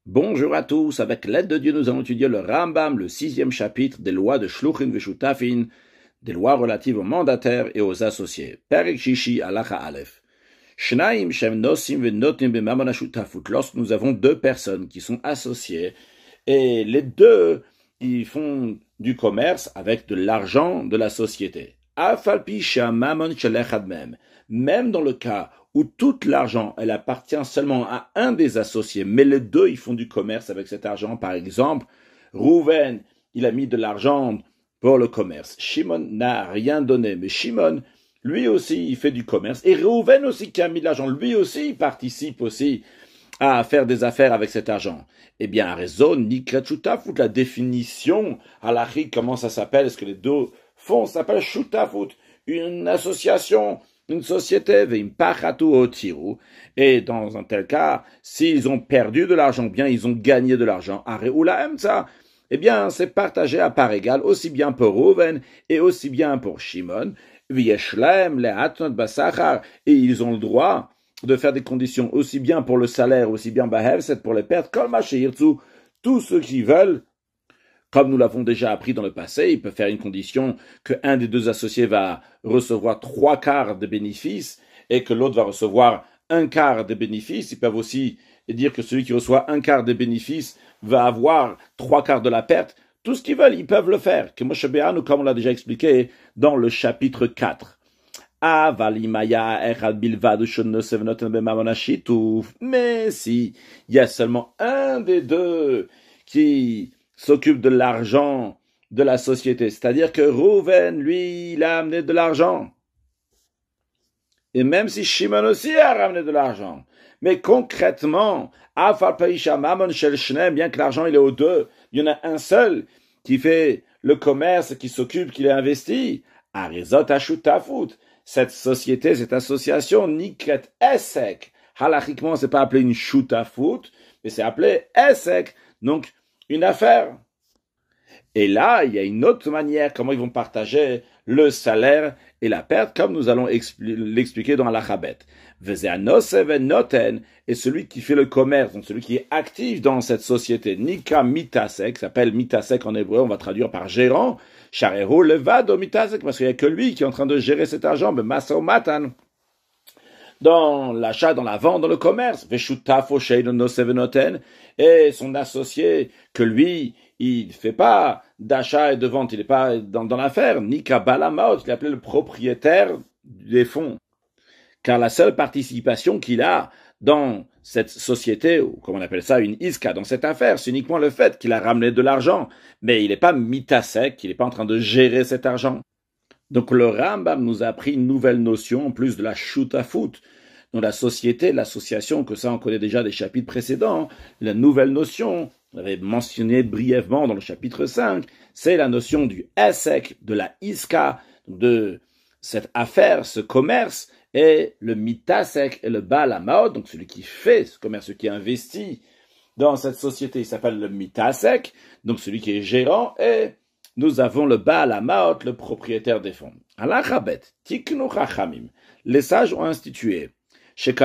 Bonjour à tous, avec l'aide de Dieu, nous allons étudier le Rambam, le 6e chapitre des lois de Shluchin Veshutafin, des lois relatives aux mandataires et aux associés. Perek Shishi Halacha Aleph. Shnaim Shem Nosim Venotim B'Mamon HaShutafut. Lorsque nous avons deux personnes qui sont associées, et les deux, ils font du commerce avec de l'argent de la société. Afalpi Shamamon Shelechad Mem. Même dans le cas où tout l'argent, elle appartient seulement à un des associés, mais les deux, ils font du commerce avec cet argent. Par exemple, Rouven, il a mis de l'argent pour le commerce. Shimon n'a rien donné, mais Shimon, lui aussi, il fait du commerce. Et Rouven aussi, qui a mis de l'argent, lui aussi, il participe aussi à faire des affaires avec cet argent. Eh bien, à raison, Nikret Shutafut, la définition halachique, comment ça s'appelle, ce que les deux font, ça s'appelle Shutafut, une association, une société, et dans un tel cas, s'ils ont perdu de l'argent, bien ils ont gagné de l'argent. Eh bien, c'est partagé à part égale, aussi bien pour Rouven et aussi bien pour Shimon. Et ils ont le droit de faire des conditions aussi bien pour le salaire, aussi bien pour les pertes, tous ceux qui veulent. Comme nous l'avons déjà appris dans le passé, il peut faire une condition qu'un des deux associés va recevoir 3/4 des bénéfices et que l'autre va recevoir 1/4 des bénéfices. Ils peuvent aussi dire que celui qui reçoit 1/4 des bénéfices va avoir 3/4 de la perte. Tout ce qu'ils veulent, ils peuvent le faire. Comme on l'a déjà expliqué dans le chapitre 4. Mais si il y a seulement un des deux qui s'occupe de l'argent de la société. C'est-à-dire que Rouven, lui, il a amené de l'argent. Et même si Shimon aussi a ramené de l'argent. Mais concrètement, bien que l'argent il est aux deux, il y en a un seul qui fait le commerce, qui s'occupe, qui l'a investi. Arizot Ashutafut. Cette société, cette association, Nikret Esek. Halachiquement, c'est pas appelé une Shutafut, mais c'est appelé Esek. Donc, une affaire. Et là, il y a une autre manière comment ils vont partager le salaire et la perte, comme nous allons l'expliquer dans l'Achabet. Et celui qui fait le commerce, donc celui qui est actif dans cette société, Nika Mitasek, s'appelle Mitasek en hébreu, on va traduire par gérant, Sharehu Levado Mitasek, parce qu'il n'y a que lui qui est en train de gérer cet argent, mais Masao Matan. Dans l'achat, dans la vente, dans le commerce, et son associé, que lui, il ne fait pas d'achat et de vente, il n'est pas dans l'affaire, ni Kabbalah, il est appelé le propriétaire des fonds. Car la seule participation qu'il a dans cette société, ou comme on appelle ça, une iska, dans cette affaire, c'est uniquement le fait qu'il a ramené de l'argent, mais il n'est pas mitasek, il n'est pas en train de gérer cet argent. Donc le Rambam nous a appris une nouvelle notion, en plus de la shutafut, dans la société, l'association, que ça on connaît déjà des chapitres précédents, la nouvelle notion, on avait mentionné brièvement dans le chapitre 5, c'est la notion du esek, de la iska, de cette affaire, ce commerce, et le mitasek et le baal hamaot, donc celui qui fait ce commerce, celui qui investit dans cette société, il s'appelle le mitasek, donc celui qui est gérant, et nous avons le baal hamaot, le propriétaire des fonds. Alachabet, tiknu chachamim, les sages ont institué que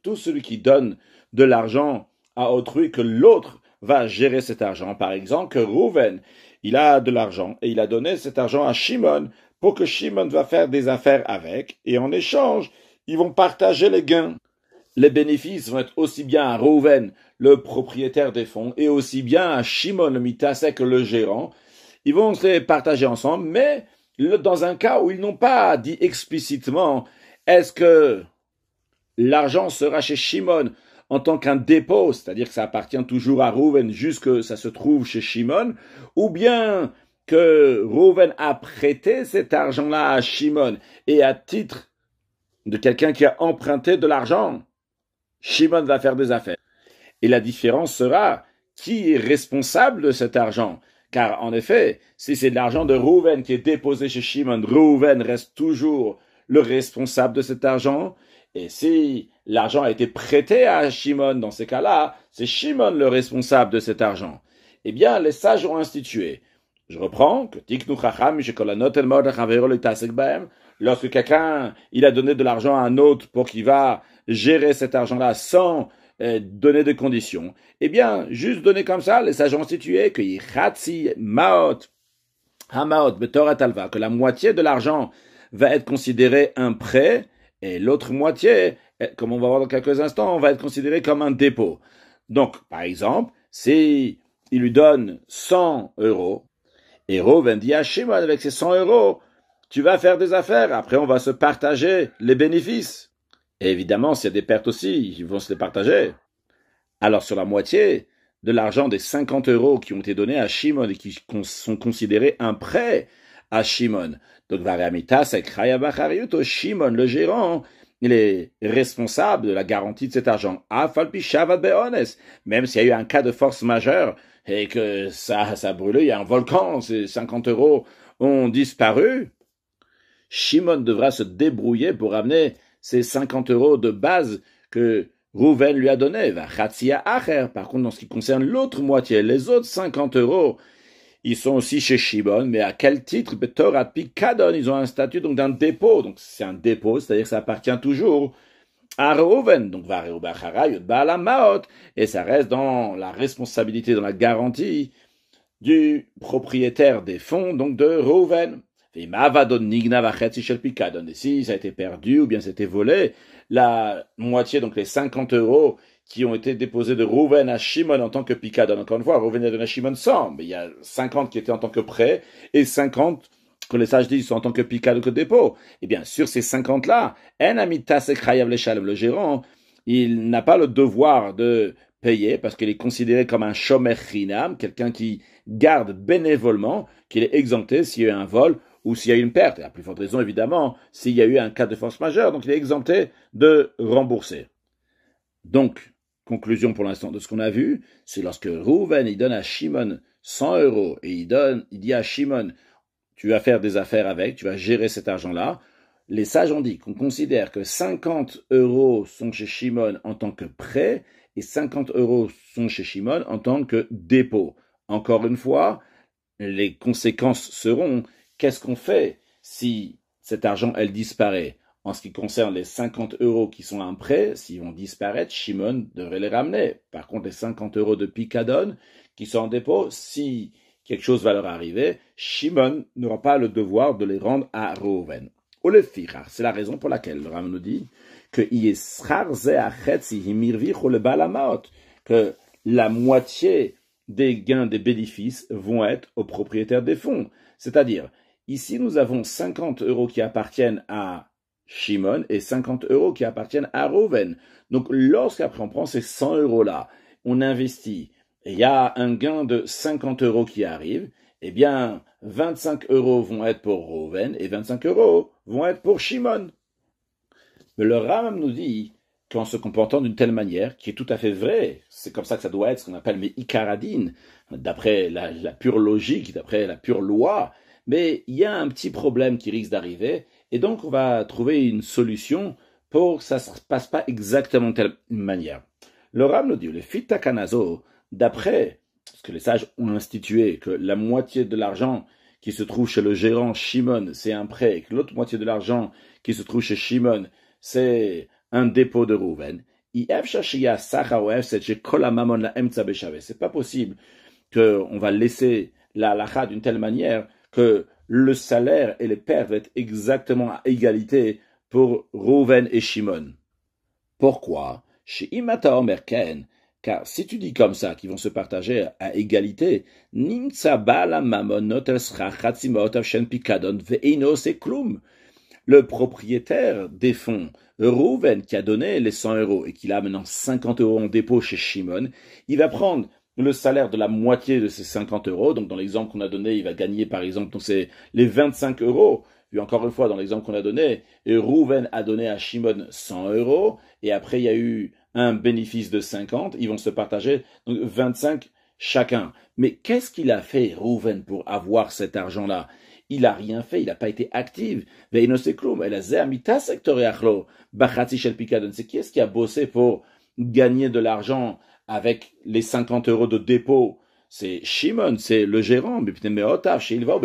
tout celui qui donne de l'argent à autrui, que l'autre va gérer cet argent. Par exemple, que Rouven, il a de l'argent et il a donné cet argent à Shimon pour que Shimon va faire des affaires avec, et en échange, ils vont partager les gains. Les bénéfices vont être aussi bien à Rouven, le propriétaire des fonds, et aussi bien à Shimon, le mitasek, le gérant. Ils vont se les partager ensemble, mais dans un cas où ils n'ont pas dit explicitement, est-ce que l'argent sera chez Shimon en tant qu'un dépôt, c'est-à-dire que ça appartient toujours à Rouven jusque ça se trouve chez Shimon, ou bien que Rouven a prêté cet argent-là à Shimon et à titre de quelqu'un qui a emprunté de l'argent, Shimon va faire des affaires. Et la différence sera qui est responsable de cet argent. Car en effet, si c'est de l'argent de Rouven qui est déposé chez Shimon, Rouven reste toujours le responsable de cet argent. Et si l'argent a été prêté à Shimon, dans ces cas-là, c'est Shimon le responsable de cet argent. Eh bien, les sages ont institué. Je reprends que lorsque quelqu'un il a donné de l'argent à un autre pour qu'il va gérer cet argent-là sans donner des conditions. Eh bien, juste donner comme ça, les sages ont institué que Yichatzi Maot, Hamaot Betorat Alva, que la moitié de l'argent va être considéré un prêt, et l'autre moitié, comme on va voir dans quelques instants, va être considéré comme un dépôt. Donc, par exemple, si il lui donne 100 euros, et Reuven dit à Shimon, avec ces 100 euros, tu vas faire des affaires, après on va se partager les bénéfices. Et évidemment, s'il y a des pertes aussi, ils vont se les partager. Alors sur la moitié de l'argent des 50 euros qui ont été donnés à Shimon et qui sont considérés un prêt à Shimon, donc Variamita, c'est Krayabachariuto, Shimon, le gérant, il est responsable de la garantie de cet argent. Afalpi Shavad Beones, même s'il y a eu un cas de force majeure et que ça a brûlé, il y a un volcan, ces 50 euros ont disparu, Shimon devra se débrouiller pour amener ces 50 euros de base que Reuven lui a donné. Par contre, en ce qui concerne l'autre moitié, les autres 50 euros, ils sont aussi chez Shimon, mais à quel titre? Betorat Pikadon, ils ont un statut donc d'un dépôt. Donc c'est un dépôt, c'est-à-dire que ça appartient toujours à Reuven. Donc va Maot, et ça reste dans la responsabilité, dans la garantie du propriétaire des fonds, donc de Reuven. Et si ça a été perdu ou bien c'était volé, la moitié, donc les 50 euros qui ont été déposés de Reuven à Shimon en tant que Pikadon. Encore une fois, Reuven a donné à Shimon 100, mais il y a 50 qui étaient en tant que prêt et 50 que les sages disent sont en tant que Pikadon que dépôt. Et bien, sur ces 50-là, le gérant, il n'a pas le devoir de payer parce qu'il est considéré comme un shomer chinam, quelqu'un qui garde bénévolement, qu'il est exempté s'il y a eu un vol ou s'il y a eu une perte. Et à plus forte raison, évidemment, s'il y a eu un cas de force majeure, donc il est exempté de rembourser. Donc, conclusion pour l'instant de ce qu'on a vu, c'est lorsque Reuven, il donne à Shimon 100 euros et il dit à Shimon, tu vas faire des affaires avec, tu vas gérer cet argent-là. Les sages ont dit qu'on considère que 50 euros sont chez Shimon en tant que prêt et 50 euros sont chez Shimon en tant que dépôt. Encore une fois, les conséquences seront, qu'est-ce qu'on fait si cet argent, elle disparaît? En ce qui concerne les 50 euros qui sont un prêt, s'ils vont disparaître, Shimon devrait les ramener. Par contre, les 50 euros de Pikadon qui sont en dépôt, si quelque chose va leur arriver, Shimon n'aura pas le devoir de les rendre à Reuven. C'est la raison pour laquelle le Ram nous dit que la moitié des gains, des bénéfices vont être aux propriétaires des fonds. C'est-à-dire, ici nous avons 50 euros qui appartiennent à Shimon et 50 euros qui appartiennent à Reuven. Donc lorsqu'après on prend ces 100 euros-là, on investit, et il y a un gain de 50 euros qui arrive, eh bien 25 euros vont être pour Reuven et 25 euros vont être pour Shimon. Mais le Ram nous dit qu'en se comportant d'une telle manière, qui est tout à fait vrai, c'est comme ça que ça doit être, ce qu'on appelle mes ikaradines, d'après la pure logique, d'après la pure loi, mais il y a un petit problème qui risque d'arriver, et donc on va trouver une solution pour que ça ne se passe pas exactement de telle manière. Le Ram nous dit, le fitakanazo, d'après ce que les sages ont institué, que la moitié de l'argent qui se trouve chez le gérant Shimon, c'est un prêt, et que l'autre moitié de l'argent qui se trouve chez Shimon, c'est un dépôt de Reuven. C'est pas possible qu'on va laisser la halakha d'une telle manière que le salaire et les pertes vont être exactement à égalité pour Reuven et Shimon. Pourquoi? Chez Imata Omer Ken, car si tu dis comme ça, qu'ils vont se partager à égalité, le propriétaire des fonds, Reuven, qui a donné les 100 euros et qui a maintenant 50 euros en dépôt chez Shimon, il va prendre le salaire de la moitié de ces 50 euros. Donc, dans l'exemple qu'on a donné, il va gagner, par exemple, donc c'est les 25 euros. Puis encore une fois, dans l'exemple qu'on a donné, Reuven a donné à Shimon 100 euros, et après, il y a eu un bénéfice de 50, ils vont se partager, donc 25 chacun. Mais qu'est-ce qu'il a fait, Reuven, pour avoir cet argent-là? Il n'a rien fait, il n'a pas été actif. C'est qui est-ce qui a bossé pour gagner de l'argent avec les 50 euros de dépôt? C'est Shimon, c'est le gérant. Mais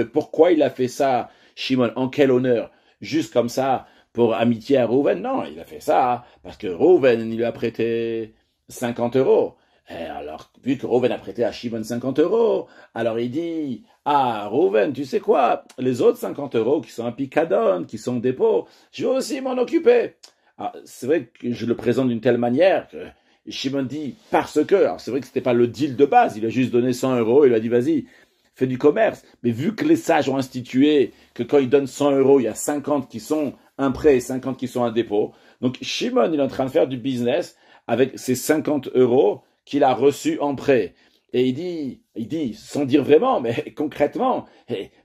pourquoi il a fait ça, Shimon? En quel honneur? Juste comme ça, pour amitié à Reuven? Non, il a fait ça parce que Reuven, il lui a prêté 50 euros. Et alors, vu que Reuven a prêté à Shimon 50 euros, alors il dit, ah, Reuven, tu sais quoi, les autres 50 euros qui sont un picadon, qui sont dépôt, je vais aussi m'en occuper. Alors, c'est vrai que je le présente d'une telle manière que Shimon dit, parce que, alors c'est vrai que c'était pas le deal de base, il a juste donné 100 euros, il a dit, vas-y, fais du commerce. Mais vu que les sages ont institué que quand ils donnent 100 euros, il y a 50 qui sont un prêt et 50 qui sont un dépôt. Donc, Shimon, il est en train de faire du business avec ces 50 euros qu'il a reçus en prêt. Et il dit, sans dire vraiment, mais concrètement,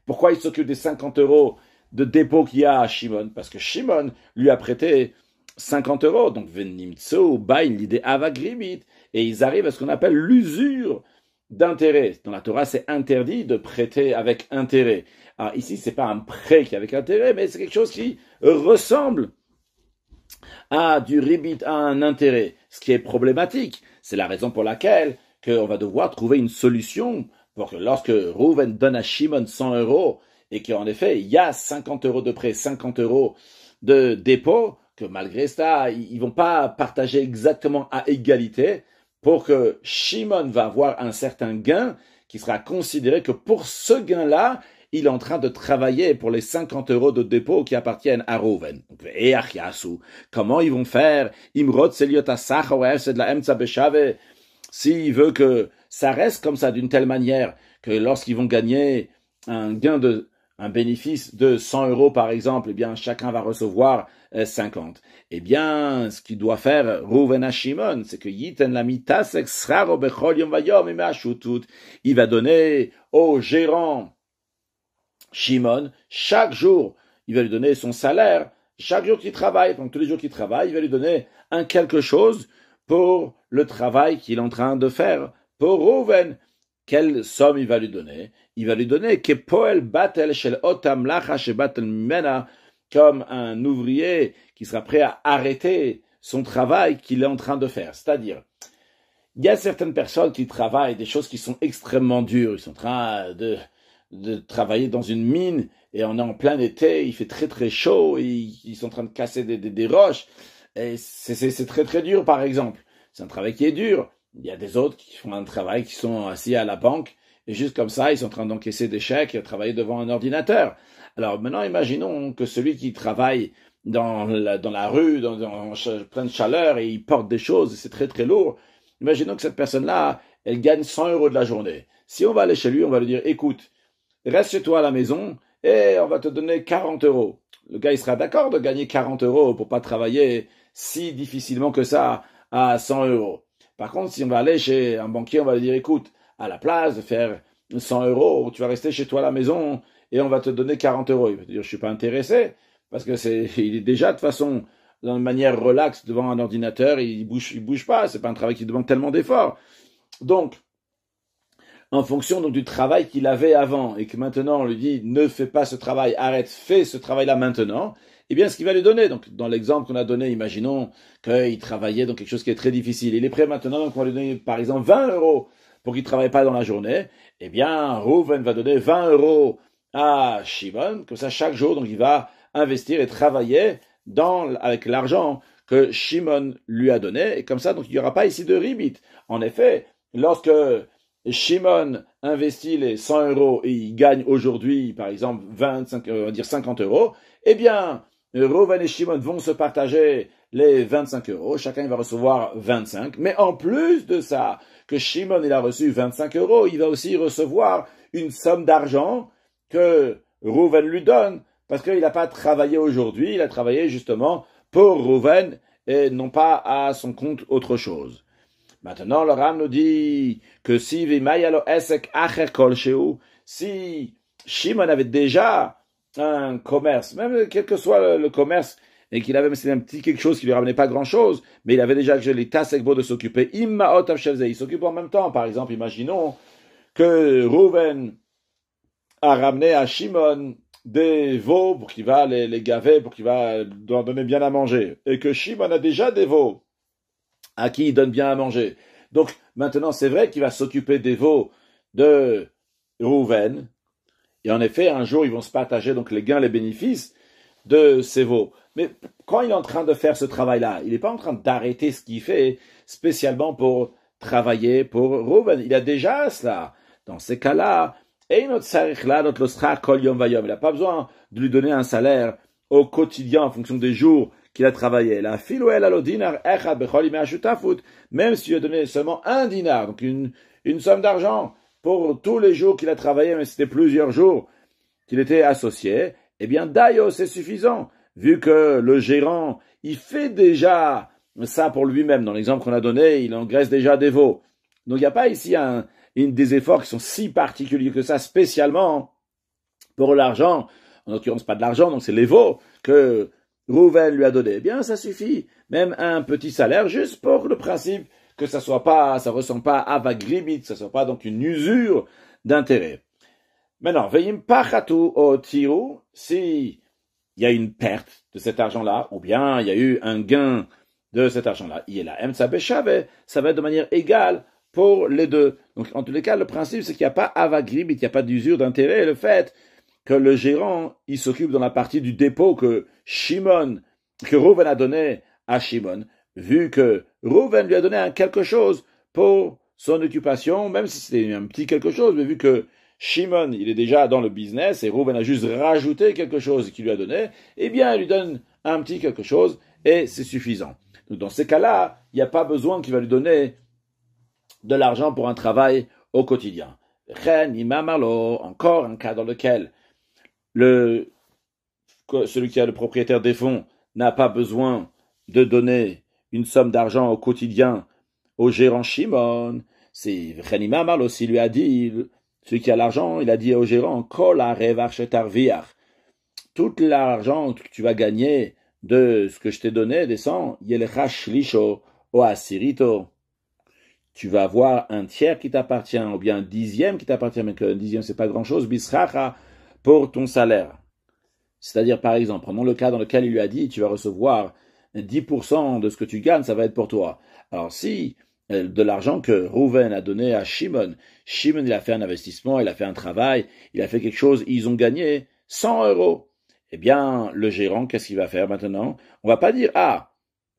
pourquoi il s'occupe des 50 euros de dépôt qu'il y a à Shimon? Parce que Shimon lui a prêté 50 euros. Donc, Venimtso, Bain, l'idée Avagribit. Et ils arrivent à ce qu'on appelle l'usure d'intérêt. Dans la Torah, c'est interdit de prêter avec intérêt. Alors ici, c'est pas un prêt qui est avec intérêt, mais c'est quelque chose qui ressemble à du ribit, à un intérêt. Ce qui est problématique. C'est la raison pour laquelle qu'on va devoir trouver une solution pour que lorsque Reuven donne à Shimon 100 euros et qu'en effet, il y a 50 euros de prêt, 50 euros de dépôt, que malgré ça, ils vont pas partager exactement à égalité, pour que Shimon va avoir un certain gain qui sera considéré que pour ce gain-là, il est en train de travailler pour les 50 euros de dépôt qui appartiennent à Reuven. Et Achiasu, comment ils vont faire? Imrod Seliot Asachar, c'est de la Emtsa Beshave. S'il veut que ça reste comme ça d'une telle manière que lorsqu'ils vont gagner un bénéfice de 100 euros par exemple, eh bien chacun va recevoir 50. Eh bien, ce qu'il doit faire Reuven à Shimon, c'est que Yiten la mitas exraro bechol yom vayom imashutut. Il va donner au gérant Shimon chaque jour, il va lui donner son salaire. Chaque jour qu'il travaille, donc tous les jours qu'il travaille, il va lui donner un quelque chose pour le travail qu'il est en train de faire. Pour Reuven, quelle somme il va lui donner? Il va lui donner Kepoel Batel Shel Otam Lacha Shebatel Mena, comme un ouvrier qui sera prêt à arrêter son travail qu'il est en train de faire. C'est-à-dire, il y a certaines personnes qui travaillent des choses qui sont extrêmement dures. Ils sont en train de travailler dans une mine et on est en plein été, il fait très très chaud, et ils sont en train de casser des roches. Et c'est très très dur par exemple. C'est un travail qui est dur. Il y a des autres qui font un travail qui sont assis à la banque et juste comme ça, ils sont en train d'encaisser des chèques et de travailler devant un ordinateur. Alors maintenant, imaginons que celui qui travaille dans la rue, dans plein de chaleur et il porte des choses et c'est très très lourd. Imaginons que cette personne-là, elle gagne 100 euros de la journée. Si on va aller chez lui, on va lui dire, écoute, reste chez toi à la maison et on va te donner 40 euros. Le gars, il sera d'accord de gagner 40 euros pour pas travailler si difficilement que ça à 100 euros. Par contre, si on va aller chez un banquier, on va lui dire, écoute, à la place de faire 100 euros, tu vas rester chez toi à la maison et on va te donner 40 euros. Il va te dire, je suis pas intéressé parce que il est déjà de toute façon d'une manière relaxe devant un ordinateur, il bouge pas, c'est pas un travail qui demande tellement d'efforts. Donc, en fonction donc du travail qu'il avait avant et que maintenant on lui dit ne fais pas ce travail, arrête, fais ce travail-là maintenant, eh bien ce qu'il va lui donner. Donc dans l'exemple qu'on a donné, imaginons qu'il travaillait dans quelque chose qui est très difficile. Il est prêt maintenant, donc on va lui donner par exemple 20 euros pour qu'il ne travaille pas dans la journée. Eh bien Reuven va donner 20 euros à Shimon, comme ça chaque jour, donc il va investir et travailler avec l'argent que Shimon lui a donné. Et comme ça, donc il n'y aura pas ici de ribit. En effet, lorsque Shimon investit les 100 euros et il gagne aujourd'hui, par exemple, 25, on va dire 50 euros, eh bien, Reuven et Shimon vont se partager les 25 euros. Chacun va recevoir 25. Mais en plus de ça, que Shimon il a reçu 25 euros, il va aussi recevoir une somme d'argent que Reuven lui donne parce qu'il n'a pas travaillé aujourd'hui, il a travaillé justement pour Reuven et non pas à son compte autre chose. Maintenant, le Ram nous dit que si Shimon avait déjà un commerce, même quel que soit le commerce, et qu'il avait même un petit quelque chose qui lui ramenait pas grand chose, mais il avait déjà les tasekbo de s'occuper, il s'occupe en même temps. Par exemple, imaginons que Reuven a ramené à Shimon des veaux pour qu'il va les gaver, pour qu'il va leur donner bien à manger, et que Shimon a déjà des veaux à qui il donne bien à manger. Donc, maintenant, c'est vrai qu'il va s'occuper des veaux de Reuven. Et en effet, un jour, ils vont se partager donc les gains, les bénéfices. de ses veaux. Mais quand il est en train de faire ce travail-là, il n'est pas en train d'arrêter ce qu'il fait spécialement pour travailler pour Reuven. Il a déjà cela. Dans ces cas-là, il n'a pas besoin de lui donner un salaire au quotidien en fonction des jours qu'il a travaillé. Même s'il a donné seulement un dinar, donc une somme d'argent pour tous les jours qu'il a travaillé, mais c'était plusieurs jours qu'il était associé, eh bien, d'ailleurs, c'est suffisant, vu que le gérant, il fait déjà ça pour lui-même. Dans l'exemple qu'on a donné, il engraisse déjà des veaux. Donc, il n'y a pas ici des efforts qui sont si particuliers que ça, spécialement pour l'argent. En l'occurrence, pas de l'argent, donc c'est les veaux que Reuven lui a donné. Eh bien, ça suffit. Même un petit salaire, juste pour le principe que ça ressemble pas à vagribit, ça soit pas donc une usure d'intérêt. Maintenant, veillim pachatu o tiru, si il y a une perte de cet argent-là, ou bien il y a eu un gain de cet argent-là, il est là. Ça va être de manière égale pour les deux. Donc, en tous les cas, le principe, c'est qu'il n'y a pas avagribit, il n'y a pas d'usure d'intérêt. Le fait que le gérant, il s'occupe dans la partie du dépôt que Reuven a donné à Shimon, vu que Reuven lui a donné quelque chose pour son occupation, même si c'était un petit quelque chose, mais vu que Shimon, il est déjà dans le business et Reuven a juste rajouté quelque chose qu'il lui a donné, eh bien, il lui donne un petit quelque chose et c'est suffisant. Donc, dans ces cas-là, il n'y a pas besoin qu'il va lui donner de l'argent pour un travail au quotidien. Encore un cas dans lequel celui qui est le propriétaire des fonds n'a pas besoin de donner une somme d'argent au quotidien au gérant Shimon. C'est Renima Malo aussi lui a dit, celui qui a l'argent, il a dit au gérant, tout l'argent que tu vas gagner de ce que je t'ai donné, descend, o asirito. Tu vas avoir un tiers qui t'appartient, ou bien un dixième qui t'appartient, mais qu'un dixième c'est pas grand chose, bisracha, pour ton salaire. C'est-à-dire, par exemple, prenons le cas dans lequel il lui a dit, tu vas recevoir 10% de ce que tu gagnes, ça va être pour toi. Alors, si de l'argent que Reuven a donné à Shimon, il a fait un investissement, il a fait un travail, il a fait quelque chose, ils ont gagné 100 euros. Eh bien, le gérant, qu'est-ce qu'il va faire maintenant? On va pas dire,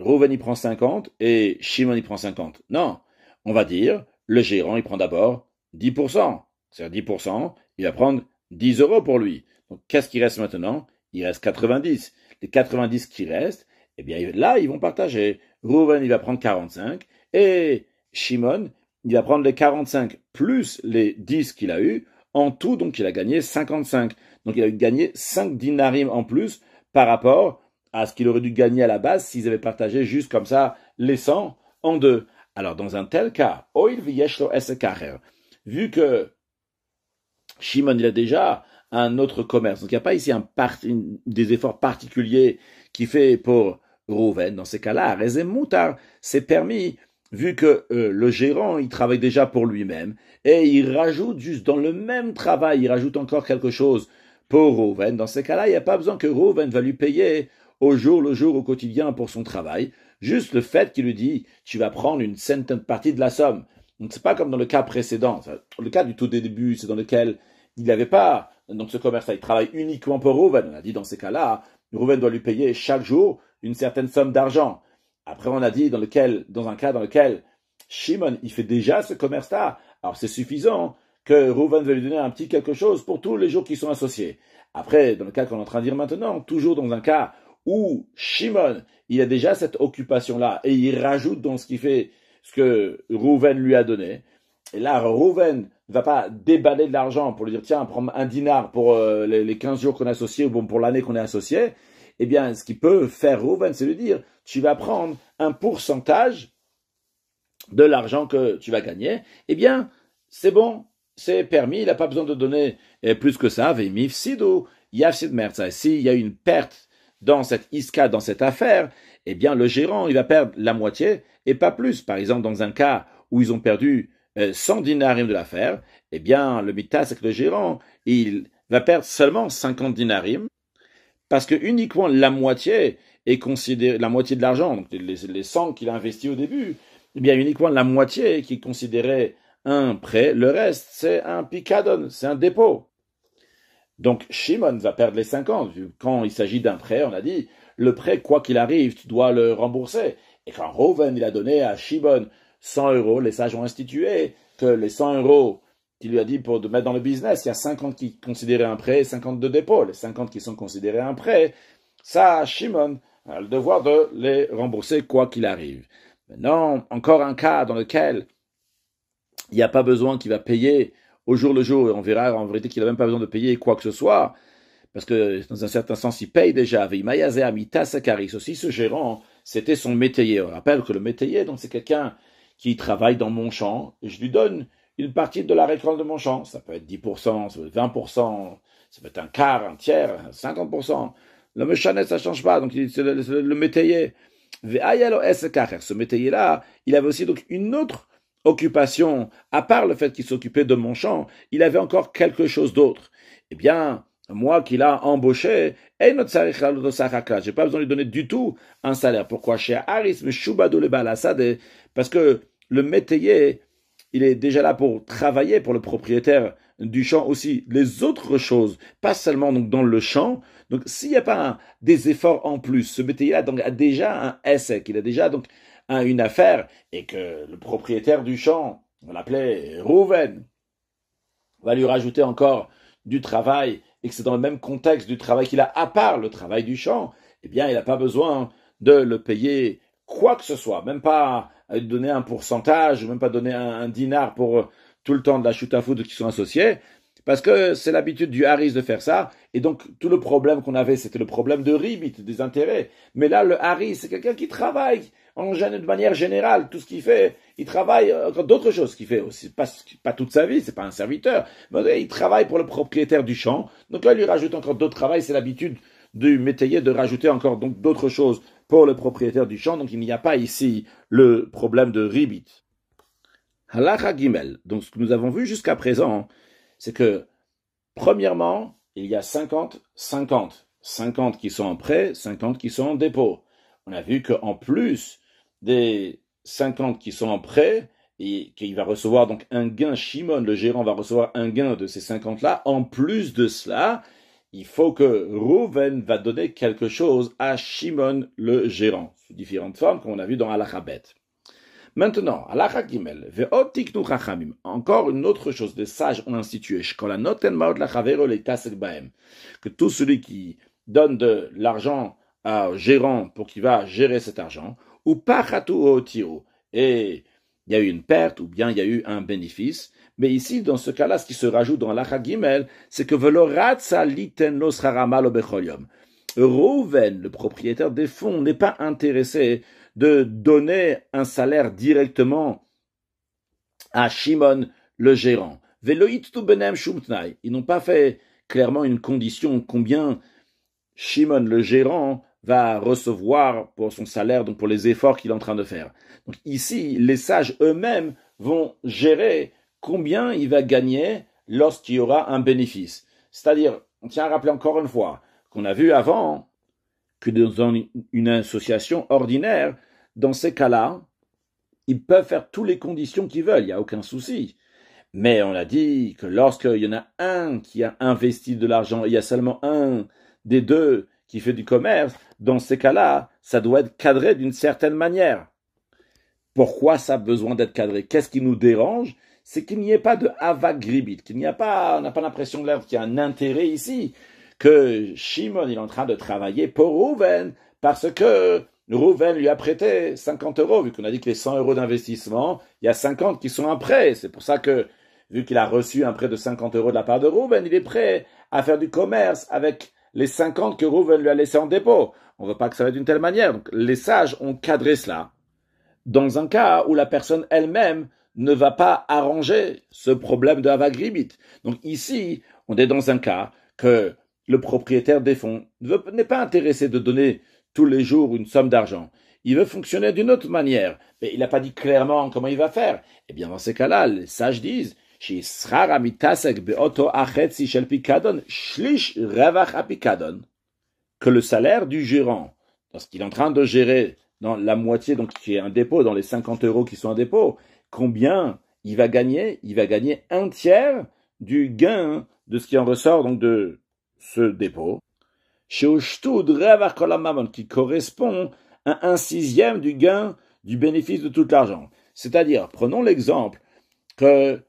Reuven il prend 50 et Shimon il prend 50. Non, on va dire, le gérant il prend d'abord 10%. C'est-à-dire 10%, il va prendre 10 euros pour lui. Donc, qu'est-ce qui reste maintenant? Il reste 90. Les 90 qui restent, eh bien, là, ils vont partager. Reuven, il va prendre 45, et Shimon, il va prendre les 45 plus les 10 qu'il a eu. En tout, donc, il a gagné 55. Donc, il a gagné 5 dinarim en plus par rapport à ce qu'il aurait dû gagner à la base s'ils avaient partagé juste comme ça les 100 en deux. Alors, dans un tel cas, vu que Shimon, il a déjà un autre commerce. Donc, il n'y a pas ici des efforts particuliers qui fait pour Reuven. Dans ces cas-là, Rezemoutar, c'est permis, vu que le gérant, il travaille déjà pour lui-même, et il rajoute juste dans le même travail, il rajoute encore quelque chose pour Reuven. Dans ces cas-là, il n'y a pas besoin que Reuven va lui payer au jour le jour, au quotidien pour son travail. Juste le fait qu'il lui dit, tu vas prendre une certaine partie de la somme. Donc, c'est pas comme dans le cas précédent. Le cas du tout début, c'est dans lequel il n'avait pas, donc ce commerçant, il travaille uniquement pour Reuven. On a dit dans ces cas-là, Reuven doit lui payer chaque jour une certaine somme d'argent. Après, on a dit dans un cas dans lequel Shimon, il fait déjà ce commerce-là. Alors, c'est suffisant que Reuven va lui donner un petit quelque chose pour tous les jours qui sont associés. Après, dans le cas qu'on est en train de dire maintenant, toujours dans un cas où Shimon, il a déjà cette occupation-là et il rajoute dans ce qu'il fait ce que Reuven lui a donné. Et là, Reuven ne va pas déballer de l'argent pour lui dire, tiens, prends un dinar pour les 15 jours qu'on est associés ou bon, pour l'année qu'on est associé. Eh bien, ce qu'il peut faire Reuven, c'est lui dire, tu vas prendre un pourcentage de l'argent que tu vas gagner. Eh bien, c'est bon, c'est permis, il n'a pas besoin de donner plus que ça. Ve'mif sidu, yafsid merza. S'il y a une perte dans cette iska, dans cette affaire, eh bien, le gérant, il va perdre la moitié et pas plus. Par exemple, dans un cas où ils ont perdu 100 dinarim de l'affaire, eh bien, le mita, c'est que le gérant, il va perdre seulement 50 dinarim, parce que uniquement la moitié est considérée, la moitié de l'argent, donc les 100 qu'il a investi au début, eh bien, uniquement la moitié qui est considérée un prêt, le reste, c'est un picadon, c'est un dépôt. Donc, Shimon va perdre les 50. Quand il s'agit d'un prêt, on a dit, le prêt, quoi qu'il arrive, tu dois le rembourser. Et quand Reuven, il a donné à Shimon 100 euros, les sages ont institué que les 100 euros qu'il lui a dit de mettre dans le business, il y a 50 qui considéraient un prêt, 50 de dépôt. Les 50 qui sont considérés un prêt, ça, Shimon a le devoir de les rembourser quoi qu'il arrive. Maintenant, encore un cas dans lequel il n'y a pas besoin qu'il va payer au jour le jour, et on verra en vérité qu'il n'a même pas besoin de payer quoi que ce soit, parce que dans un certain sens, il paye déjà. Aussi, ce gérant, c'était son métayer. On rappelle que le métayer, donc c'est quelqu'un qui travaille dans mon champ, et je lui donne une partie de la récolte de mon champ. Ça peut être 10%, ça peut être 20%, ça peut être un quart, un tiers, 50%. Le méchanet, ça change pas, donc c'est le métayer. Ce métayer-là, il avait aussi donc une autre occupation, à part le fait qu'il s'occupait de mon champ, il avait encore quelque chose d'autre. Eh bien, moi qui l'a embauché, j'ai pas besoin de lui donner du tout un salaire. Pourquoi? Chez Haris, parce que le métayer, il est déjà là pour travailler pour le propriétaire du champ aussi. Les autres choses, pas seulement donc dans le champ. Donc, s'il n'y a pas des efforts en plus, ce métayer-là donc a déjà un essai, il a déjà donc une affaire, et que le propriétaire du champ, on l'appelait Reuven, va lui rajouter encore du travail, et que c'est dans le même contexte du travail qu'il a, à part le travail du champ, eh bien, il n'a pas besoin de le payer quoi que ce soit, même pas donner un pourcentage, même pas donner un dinar pour tout le temps de la chutafout qui sont associés, parce que c'est l'habitude du Haris de faire ça, et donc tout le problème qu'on avait, c'était le problème de ribit, des intérêts. Mais là, le Haris, c'est quelqu'un qui travaille de manière générale, tout ce qu'il fait, il travaille encore d'autres choses qu'il fait aussi, pas toute sa vie, c'est pas un serviteur, mais il travaille pour le propriétaire du champ, donc là, il lui rajoute encore d'autres travail, c'est l'habitude du métayer de rajouter encore donc d'autres choses pour le propriétaire du champ, donc il n'y a pas ici le problème de ribit. Halacha Gimel, donc ce que nous avons vu jusqu'à présent, c'est que, premièrement, il y a 50 qui sont en prêt, 50 qui sont en dépôt. On a vu qu'en plus des 50 qui sont en prêt, et qu'il va recevoir donc un gain, Shimon, le gérant, va recevoir un gain de ces 50-là, en plus de cela, il faut que Reuven va donner quelque chose à Shimon, le gérant, sous différentes formes, comme on a vu dans Halacha Bet. Maintenant, Halacha Gimel, ve'otiknu chachamim. Encore une autre chose, les sages ont institué, que tout celui qui donne de l'argent à un gérant pour qu'il va gérer cet argent, ou pachatu otiro, et il y a eu une perte, ou bien il y a eu un bénéfice. Mais ici, dans ce cas-là, ce qui se rajoute dans Halacha Gimel, c'est que veloratza liten lo scharama lo bechol yom. Reuven, le propriétaire des fonds, n'est pas intéressé de donner un salaire directement à Shimon, le gérant. Ils n'ont pas fait clairement une condition combien Shimon, le gérant, va recevoir pour son salaire, donc pour les efforts qu'il est en train de faire. Donc ici, les sages eux-mêmes vont gérer combien il va gagner lorsqu'il y aura un bénéfice. C'est-à-dire, on tient à rappeler encore une fois qu'on a vu avant que dans une association ordinaire, dans ces cas-là, ils peuvent faire toutes les conditions qu'ils veulent, il n'y a aucun souci. Mais on a dit que lorsqu'il y en a un qui a investi de l'argent, il y a seulement un des deux qui fait du commerce, dans ces cas-là, ça doit être cadré d'une certaine manière. Pourquoi ça a besoin d'être cadré? Qu'est-ce qui nous dérange? C'est qu'il n'y ait pas de avagribit, qu'il n'y a pas, on n'a pas l'impression de l'air qu'il y a un intérêt ici, que Shimon il est en train de travailler pour Reuven, parce que Reuven lui a prêté 50 euros, vu qu'on a dit que les 100 euros d'investissement, il y a 50 qui sont un prêt. C'est pour ça que, vu qu'il a reçu un prêt de 50 euros de la part de Reuven, il est prêt à faire du commerce avec les 50 que Reuven lui a laissé en dépôt. On ne veut pas que ça va d'une telle manière. Donc, les sages ont cadré cela. Dans un cas où la personne elle-même ne va pas arranger ce problème de avagribit. Donc ici, on est dans un cas que le propriétaire des fonds n'est pas intéressé de donner tous les jours une somme d'argent. Il veut fonctionner d'une autre manière, mais il n'a pas dit clairement comment il va faire. Eh bien, dans ces cas-là, les sages disent que le salaire du gérant, lorsqu'il est en train de gérer dans la moitié, donc qui est un dépôt, dans les 50 euros qui sont un dépôt, combien il va gagner? Il va gagner un tiers du gain de ce qui en ressort, donc de ce dépôt, qui correspond à un sixième du gain du bénéfice de tout l'argent. C'est-à-dire, prenons l'exemple que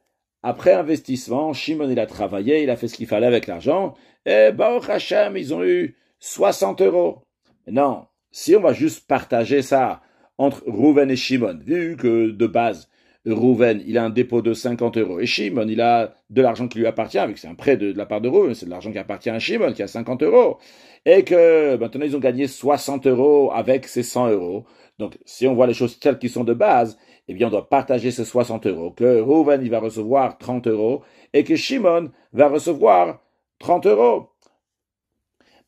après investissement, Shimon il a travaillé, il a fait ce qu'il fallait avec l'argent, et Baruch Hashem, ils ont eu 60 euros. Non, si on va juste partager ça entre Rouven et Shimon, vu que de base, Rouven, il a un dépôt de 50 euros, et Shimon, il a de l'argent qui lui appartient, vu que c'est un prêt de la part de Rouven, c'est de l'argent qui appartient à Shimon, qui a 50 euros, et que maintenant ils ont gagné 60 euros avec ces 100 euros. Donc, si on voit les choses telles qu'elles sont de base, eh bien, on doit partager ces 60 euros, que Rouven, il va recevoir 30 euros, et que Shimon va recevoir 30 euros.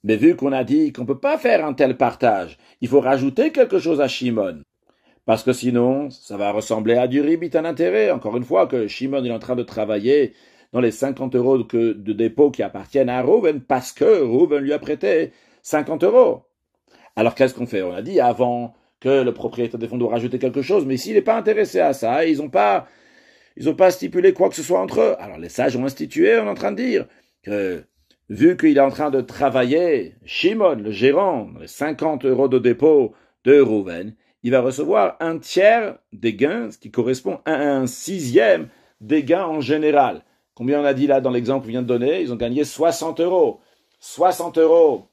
Mais vu qu'on a dit qu'on ne peut pas faire un tel partage, il faut rajouter quelque chose à Shimon. Parce que sinon, ça va ressembler à du ribit à l'intérêt. Encore une fois, que Shimon est en train de travailler dans les 50 euros de dépôt qui appartiennent à Rouven parce que Rouven lui a prêté 50 euros. Alors qu'est-ce qu'on fait? On a dit avant que le propriétaire des fonds doit rajouter quelque chose, mais s'il n'est pas intéressé à ça, ils n'ont pas stipulé quoi que ce soit entre eux. Alors les sages ont institué, on est en train de dire que vu qu'il est en train de travailler, Shimon, le gérant, les 50 euros de dépôt de Rouven, il va recevoir un tiers des gains, ce qui correspond à un sixième des gains en général. Combien on a dit là dans l'exemple qu'on vient de donner? Ils ont gagné 60 euros. 60 euros.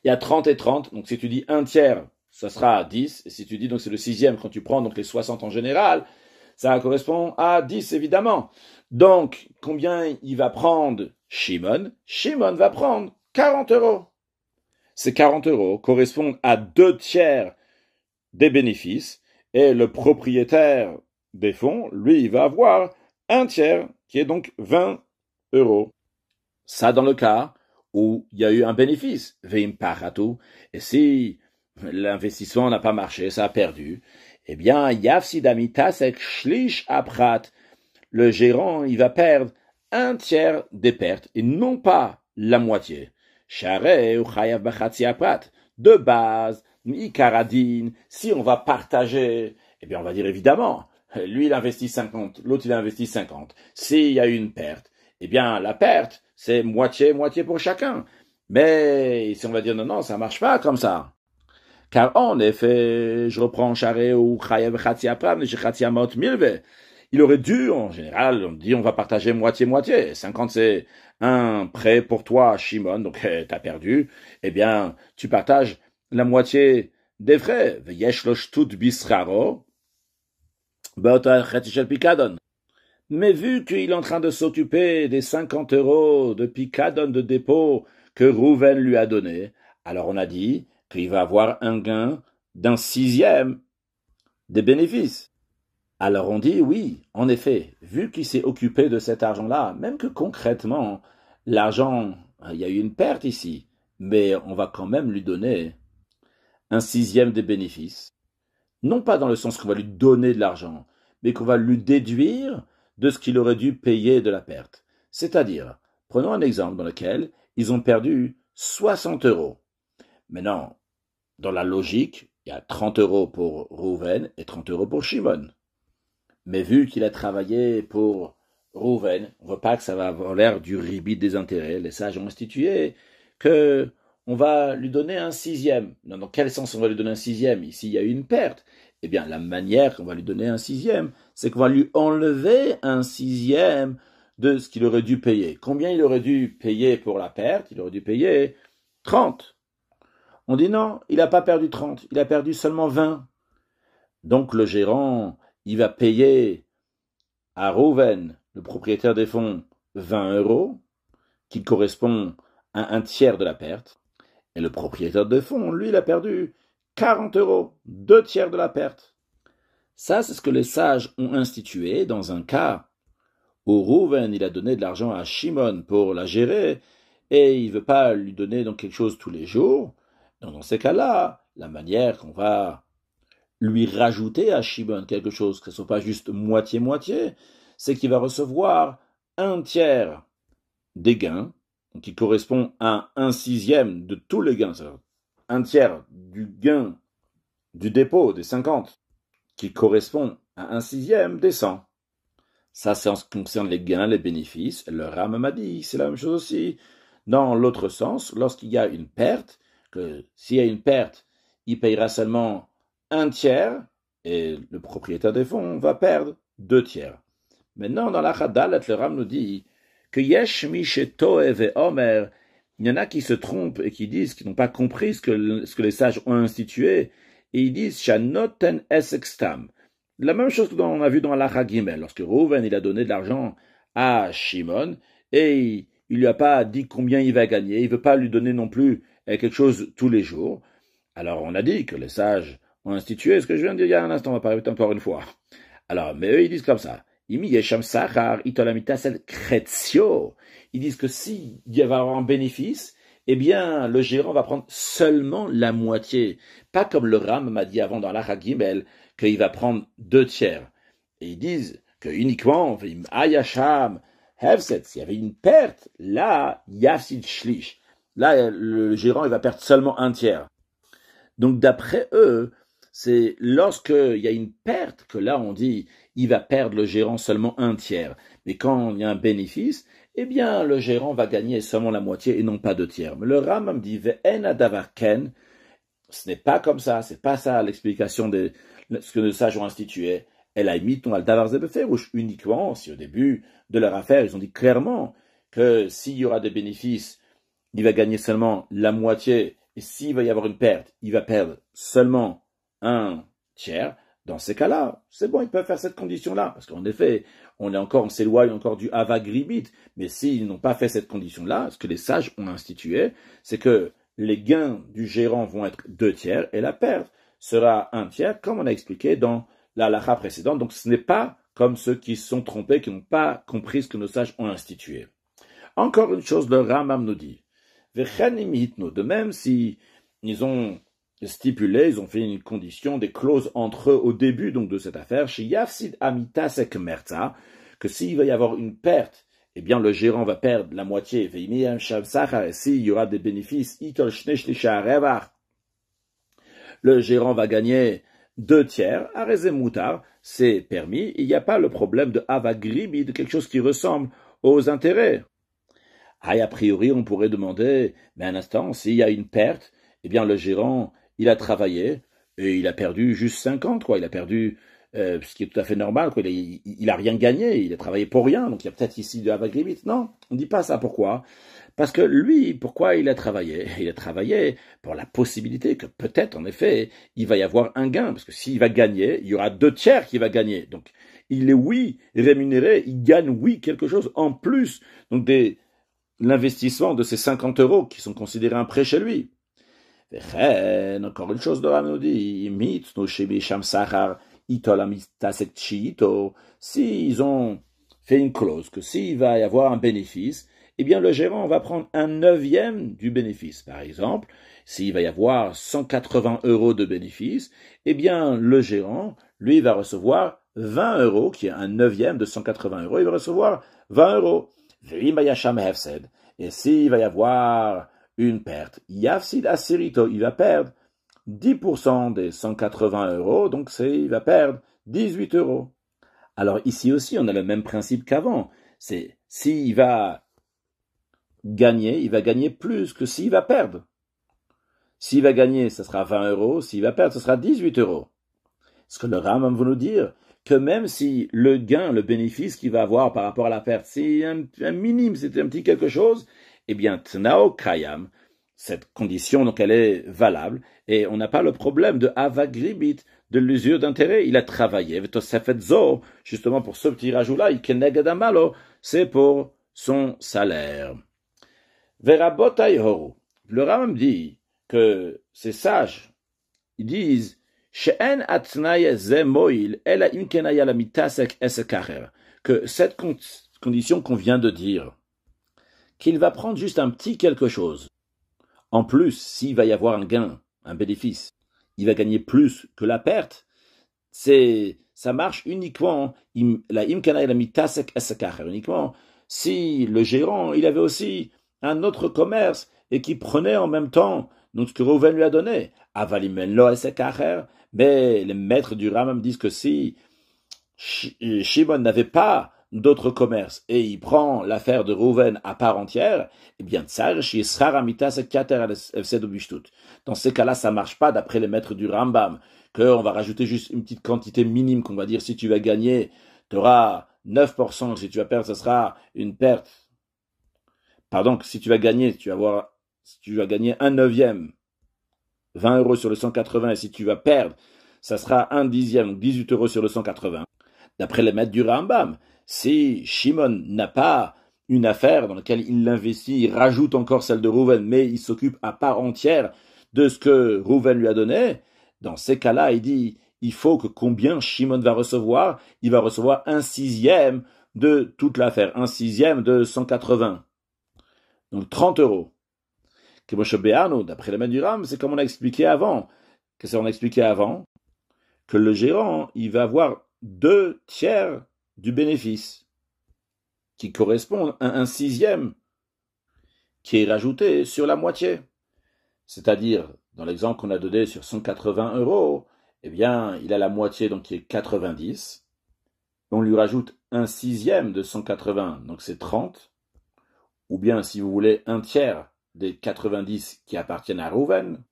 Il y a 30 et 30, donc si tu dis un tiers, ça sera 10, et si tu dis donc c'est le sixième, quand tu prends donc les 60 en général, ça correspond à 10 évidemment. Donc, combien il va prendre Shimon? Shimon va prendre 40 euros. Ces 40 euros correspondent à 2 tiers des bénéfices, et le propriétaire des fonds, lui, il va avoir un tiers, qui est donc 20 euros. Ça dans le cas où il y a eu un bénéfice, veim paratu, et si l'investissement n'a pas marché, ça a perdu, eh bien, yafsidamitasek shlish aprat, le gérant, il va perdre un tiers des pertes, et non pas la moitié. Share ou chayav bachatzi aprat, de base, ikaradin, si on va partager, eh bien, on va dire évidemment, lui, il investit 50, l'autre, il investit 50. S'il y a eu une perte, eh bien, la perte, c'est moitié pour chacun. Mais si on va dire non, ça marche pas comme ça. Car en effet, je reprends Charé ou Chayav Chatiapram, Chatiamot Milve. Il aurait dû, en général, on dit on va partager moitié. 50 c'est un prêt pour toi, Shimon, donc t'as perdu. Eh bien, tu partages la moitié des frais. Yeshlosh tout bisraro. Mais vu qu'il est en train de s'occuper des 50 euros de picadon de dépôt que Rouven lui a donné, alors on a dit qu'il va avoir un gain d'un sixième des bénéfices. Alors on dit oui, en effet, vu qu'il s'est occupé de cet argent-là, même que concrètement, l'argent, il y a eu une perte ici, mais on va quand même lui donner un sixième des bénéfices. Non pas dans le sens qu'on va lui donner de l'argent, mais qu'on va lui déduire de ce qu'il aurait dû payer de la perte. C'est-à-dire, prenons un exemple dans lequel ils ont perdu 60 euros. Maintenant, dans la logique, il y a 30 euros pour Rouven et 30 euros pour Shimon. Mais vu qu'il a travaillé pour Rouven, on ne voit pas que ça va avoir l'air du ribit des intérêts. Les sages ont institué que on va lui donner un sixième. Dans quel sens on va lui donner un sixième? Ici, il y a eu une perte. Eh bien, la manière qu'on va lui donner un sixième, c'est qu'on va lui enlever un sixième de ce qu'il aurait dû payer. Combien il aurait dû payer pour la perte? Il aurait dû payer 30. On dit non, il n'a pas perdu 30, il a perdu seulement 20. Donc le gérant, il va payer à Rouven, le propriétaire des fonds, 20 euros, qui correspond à un tiers de la perte. Et le propriétaire des fonds, lui, il a perdu 40 euros, 2 tiers de la perte. Ça, c'est ce que les sages ont institué dans un cas où Rouven, il a donné de l'argent à Shimon pour la gérer, et il ne veut pas lui donner donc quelque chose tous les jours. Donc, dans ces cas-là, la manière qu'on va lui rajouter à Shimon quelque chose, que ce ne soit pas juste moitié-moitié, c'est qu'il va recevoir un tiers des gains, qui correspond à un sixième de tous les gains, un tiers du gain du dépôt des 50, qui correspond à un sixième des 100. Ça, c'est en ce qui concerne les gains, les bénéfices. Le Rambam m'a dit, c'est la même chose aussi Dans l'autre sens, lorsqu'il y a une perte, que s'il y a une perte, il payera seulement un tiers, et le propriétaire des fonds va perdre 2 tiers. Maintenant, dans la Chadalet, le Ram nous dit que Yesh mi shetoe ve'omer, il y en a qui se trompent et qui disent qu'ils n'ont pas compris ce que les sages ont institué, et ils disent Shanoten esextam. La même chose que on a vu dans la Gimel, lorsque Reuven il a donné de l'argent à Shimon, et il lui a pas dit combien il va gagner, il veut pas lui donner non plus quelque chose tous les jours. Alors on a dit que les sages ont institué ce que je viens de dire il y a un instant, on va pas répéter encore une fois. Alors, mais eux ils disent comme ça. Ils disent que s'il va y avoir un bénéfice, eh bien, le gérant va prendre seulement la moitié. Pas comme le Ram m'a dit avant dans la Gimel, qu'il va prendre 2 tiers. Et ils disent que uniquement, Ayasham, Hefset, s'il y avait une perte, là, Yafsid Shlish. Là, le gérant, il va perdre seulement 1 tiers. Donc, d'après eux, c'est lorsqu'il y a une perte que là, on dit, il va perdre le gérant seulement 1 tiers. Mais quand il y a un bénéfice, eh bien, le gérant va gagner seulement la moitié et non pas 2 tiers. Mais le Ram me dit, Ve'en adavarken, ce n'est pas comme ça, c'est pas ça l'explication de ce que les sages ont institué. Elle a mis ton al-davar zebeferouche uniquement si au début de leur affaire, ils ont dit clairement que s'il y aura des bénéfices, il va gagner seulement la moitié, et s'il va y avoir une perte, il va perdre seulement 1 tiers. Dans ces cas-là, c'est bon, ils peuvent faire cette condition-là, parce qu'en effet, on s'éloigne encore du avagribit, mais s'ils n'ont pas fait cette condition-là, ce que les sages ont institué, c'est que les gains du gérant vont être 2 tiers, et la perte sera 1 tiers, comme on a expliqué dans la halakha précédente. Donc ce n'est pas comme ceux qui se sont trompés, qui n'ont pas compris ce que nos sages ont institué. Encore une chose, le Rambam nous dit, de même si ils ont stipulé, ils ont fait une condition, des clauses entre eux au début donc de cette affaire, chez Yafsid Amitasek Merza, que s'il va y avoir une perte, eh bien le gérant va perdre la moitié, et s'il y aura des bénéfices, le gérant va gagner 2 tiers, Moutar, c'est permis, il n'y a pas le problème de avagribi, de quelque chose qui ressemble aux intérêts. A priori, on pourrait demander, mais un instant, s'il y a une perte, eh bien le gérant, il a travaillé, et il a perdu juste 50, quoi, il a perdu, ce qui est tout à fait normal, quoi, il a rien gagné, il a travaillé pour rien, donc il y a peut-être ici de avagribit. Non, on ne dit pas ça, pourquoi? Parce que lui, pourquoi il a travaillé? Il a travaillé pour la possibilité que peut-être, en effet, il va y avoir un gain. Parce que s'il va gagner, il y aura 2 tiers qui va gagner. Donc, il est, oui, rémunéré, il gagne, oui, quelque chose en plus. Donc, l'investissement de ces 50 euros qui sont considérés un prêt chez lui. Encore une chose, de Ram nous dit, s'ils ont fait une clause que s'il va y avoir un bénéfice, eh bien le gérant va prendre 1/9 du bénéfice. Par exemple, s'il va y avoir 180 euros de bénéfice, eh bien le gérant, lui, va recevoir 20 euros, qui est 1/9 de 180 euros, il va recevoir 20 euros. Et s'il va y avoir une perte, Yafsid Asirito, il va perdre 10% des 180 euros, donc il va perdre 18 euros. Alors ici aussi, on a le même principe qu'avant. C'est s'il va gagner, il va gagner plus que s'il va perdre. S'il va gagner, ce sera 20 euros. S'il va perdre, ce sera 18 euros. Ce que le Rambam veut nous dire, que même si le gain, le bénéfice qu'il va avoir par rapport à la perte, c'est un minime, c'est un petit quelque chose, eh bien, Tnao Kayam, cette condition, donc elle est valable, et on n'a pas le problème de avagribit, de l'usure d'intérêt. Il a travaillé, justement pour ce petit rajout-là, c'est pour son salaire. Verabotai horu. Le Rambam dit que ces sages, ils disent que cette condition qu'on vient de dire, qu'il va prendre juste un petit quelque chose. En plus, s'il va y avoir un gain, un bénéfice, il va gagner plus que la perte. Ça marche uniquement, uniquement si le gérant, il avait aussi un autre commerce et qui prenait en même temps donc ce que Reuven lui a donné. Mais les maîtres du Rambam disent que si Shimon n'avait pas d'autres commerces et il prend l'affaire de Rouven à part entière, eh bien, dans ces cas-là, ça marche pas d'après les maîtres du Rambam, qu'on va rajouter juste une petite quantité minime qu'on va dire si tu vas gagner, tu auras 9%, si tu vas perdre, ce sera une perte. Pardon, si tu vas gagner, si tu vas gagner un neuvième, 20 euros sur le 180, et si tu vas perdre, ça sera un dixième, donc 18 euros sur le 180. D'après les maîtres du Rambam, si Shimon n'a pas une affaire dans laquelle il l'investit, il rajoute encore celle de Rouven, mais il s'occupe à part entière de ce que Rouven lui a donné, dans ces cas-là, il dit, il faut que combien Shimon va recevoir? Il va recevoir un sixième de toute l'affaire, un sixième de 180. Donc 30 euros. D'après les maîtres du Rambam, c'est comme on a expliqué avant. Qu'est-ce qu'on a expliqué avant? Que le gérant, il va avoir 2/3 du bénéfice, qui correspond à un sixième, qui est rajouté sur la moitié. C'est-à-dire, dans l'exemple qu'on a donné sur 180 euros, eh bien, il a la moitié, donc qui est 90. On lui rajoute un sixième de 180, donc c'est 30. Ou bien, si vous voulez, un tiers des 90 qui appartiennent à Rouven,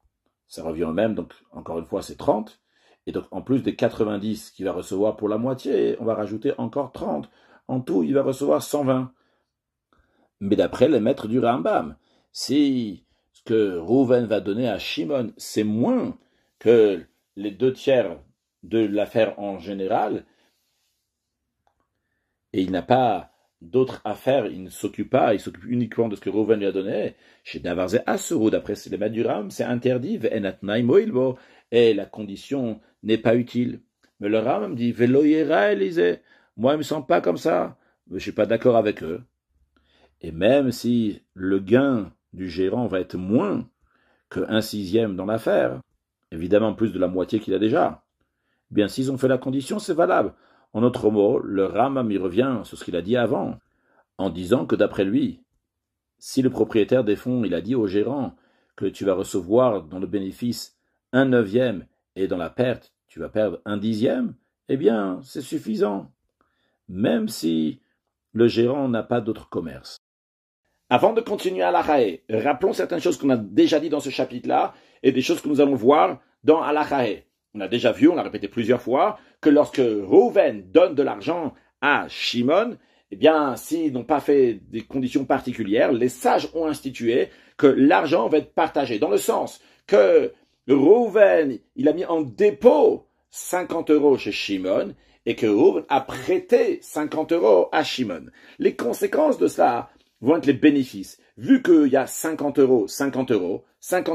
ça revient au même, donc encore une fois, c'est 30. Et donc, en plus des 90 qu'il va recevoir pour la moitié, on va rajouter encore 30. En tout, il va recevoir 120. Mais d'après les maîtres du Rambam, si ce que Rouven va donner à Shimon, c'est moins que les 2/3 de l'affaire en général, et il n'a pas d'autres affaires, il ne s'occupe pas, il s'occupe uniquement de ce que Rouven lui a donné, chez Davarze Asuru, d'après les maîtres du Rambam, c'est interdit, et la condition n'est pas utile. Mais le Rambam dit, Velo yera Élisée, moi, je ne me sens pas comme ça, je ne suis pas d'accord avec eux. Et même si le gain du gérant va être moins qu'un sixième dans l'affaire, évidemment plus de la moitié qu'il a déjà, bien s'ils ont fait la condition, c'est valable. En autre mot, le Rambam y revient sur ce qu'il a dit avant, en disant que d'après lui, si le propriétaire des fonds, il a dit au gérant que tu vas recevoir dans le bénéfice un neuvième et dans la perte, tu vas perdre un dixième, eh bien, c'est suffisant, même si le gérant n'a pas d'autre commerce. Avant de continuer à l'Achae, rappelons certaines choses qu'on a déjà dit dans ce chapitre-là et des choses que nous allons voir dans Alachae. On a déjà vu, on l'a répété plusieurs fois, que lorsque Rouven donne de l'argent à Shimon, eh bien, s'ils n'ont pas fait des conditions particulières, les sages ont institué que l'argent va être partagé, dans le sens que Rouven, il a mis en dépôt 50 euros chez Shimon, et que Rouven a prêté 50 euros à Shimon. Les conséquences de cela vont être les bénéfices. Vu qu'il y a 50 euros, 50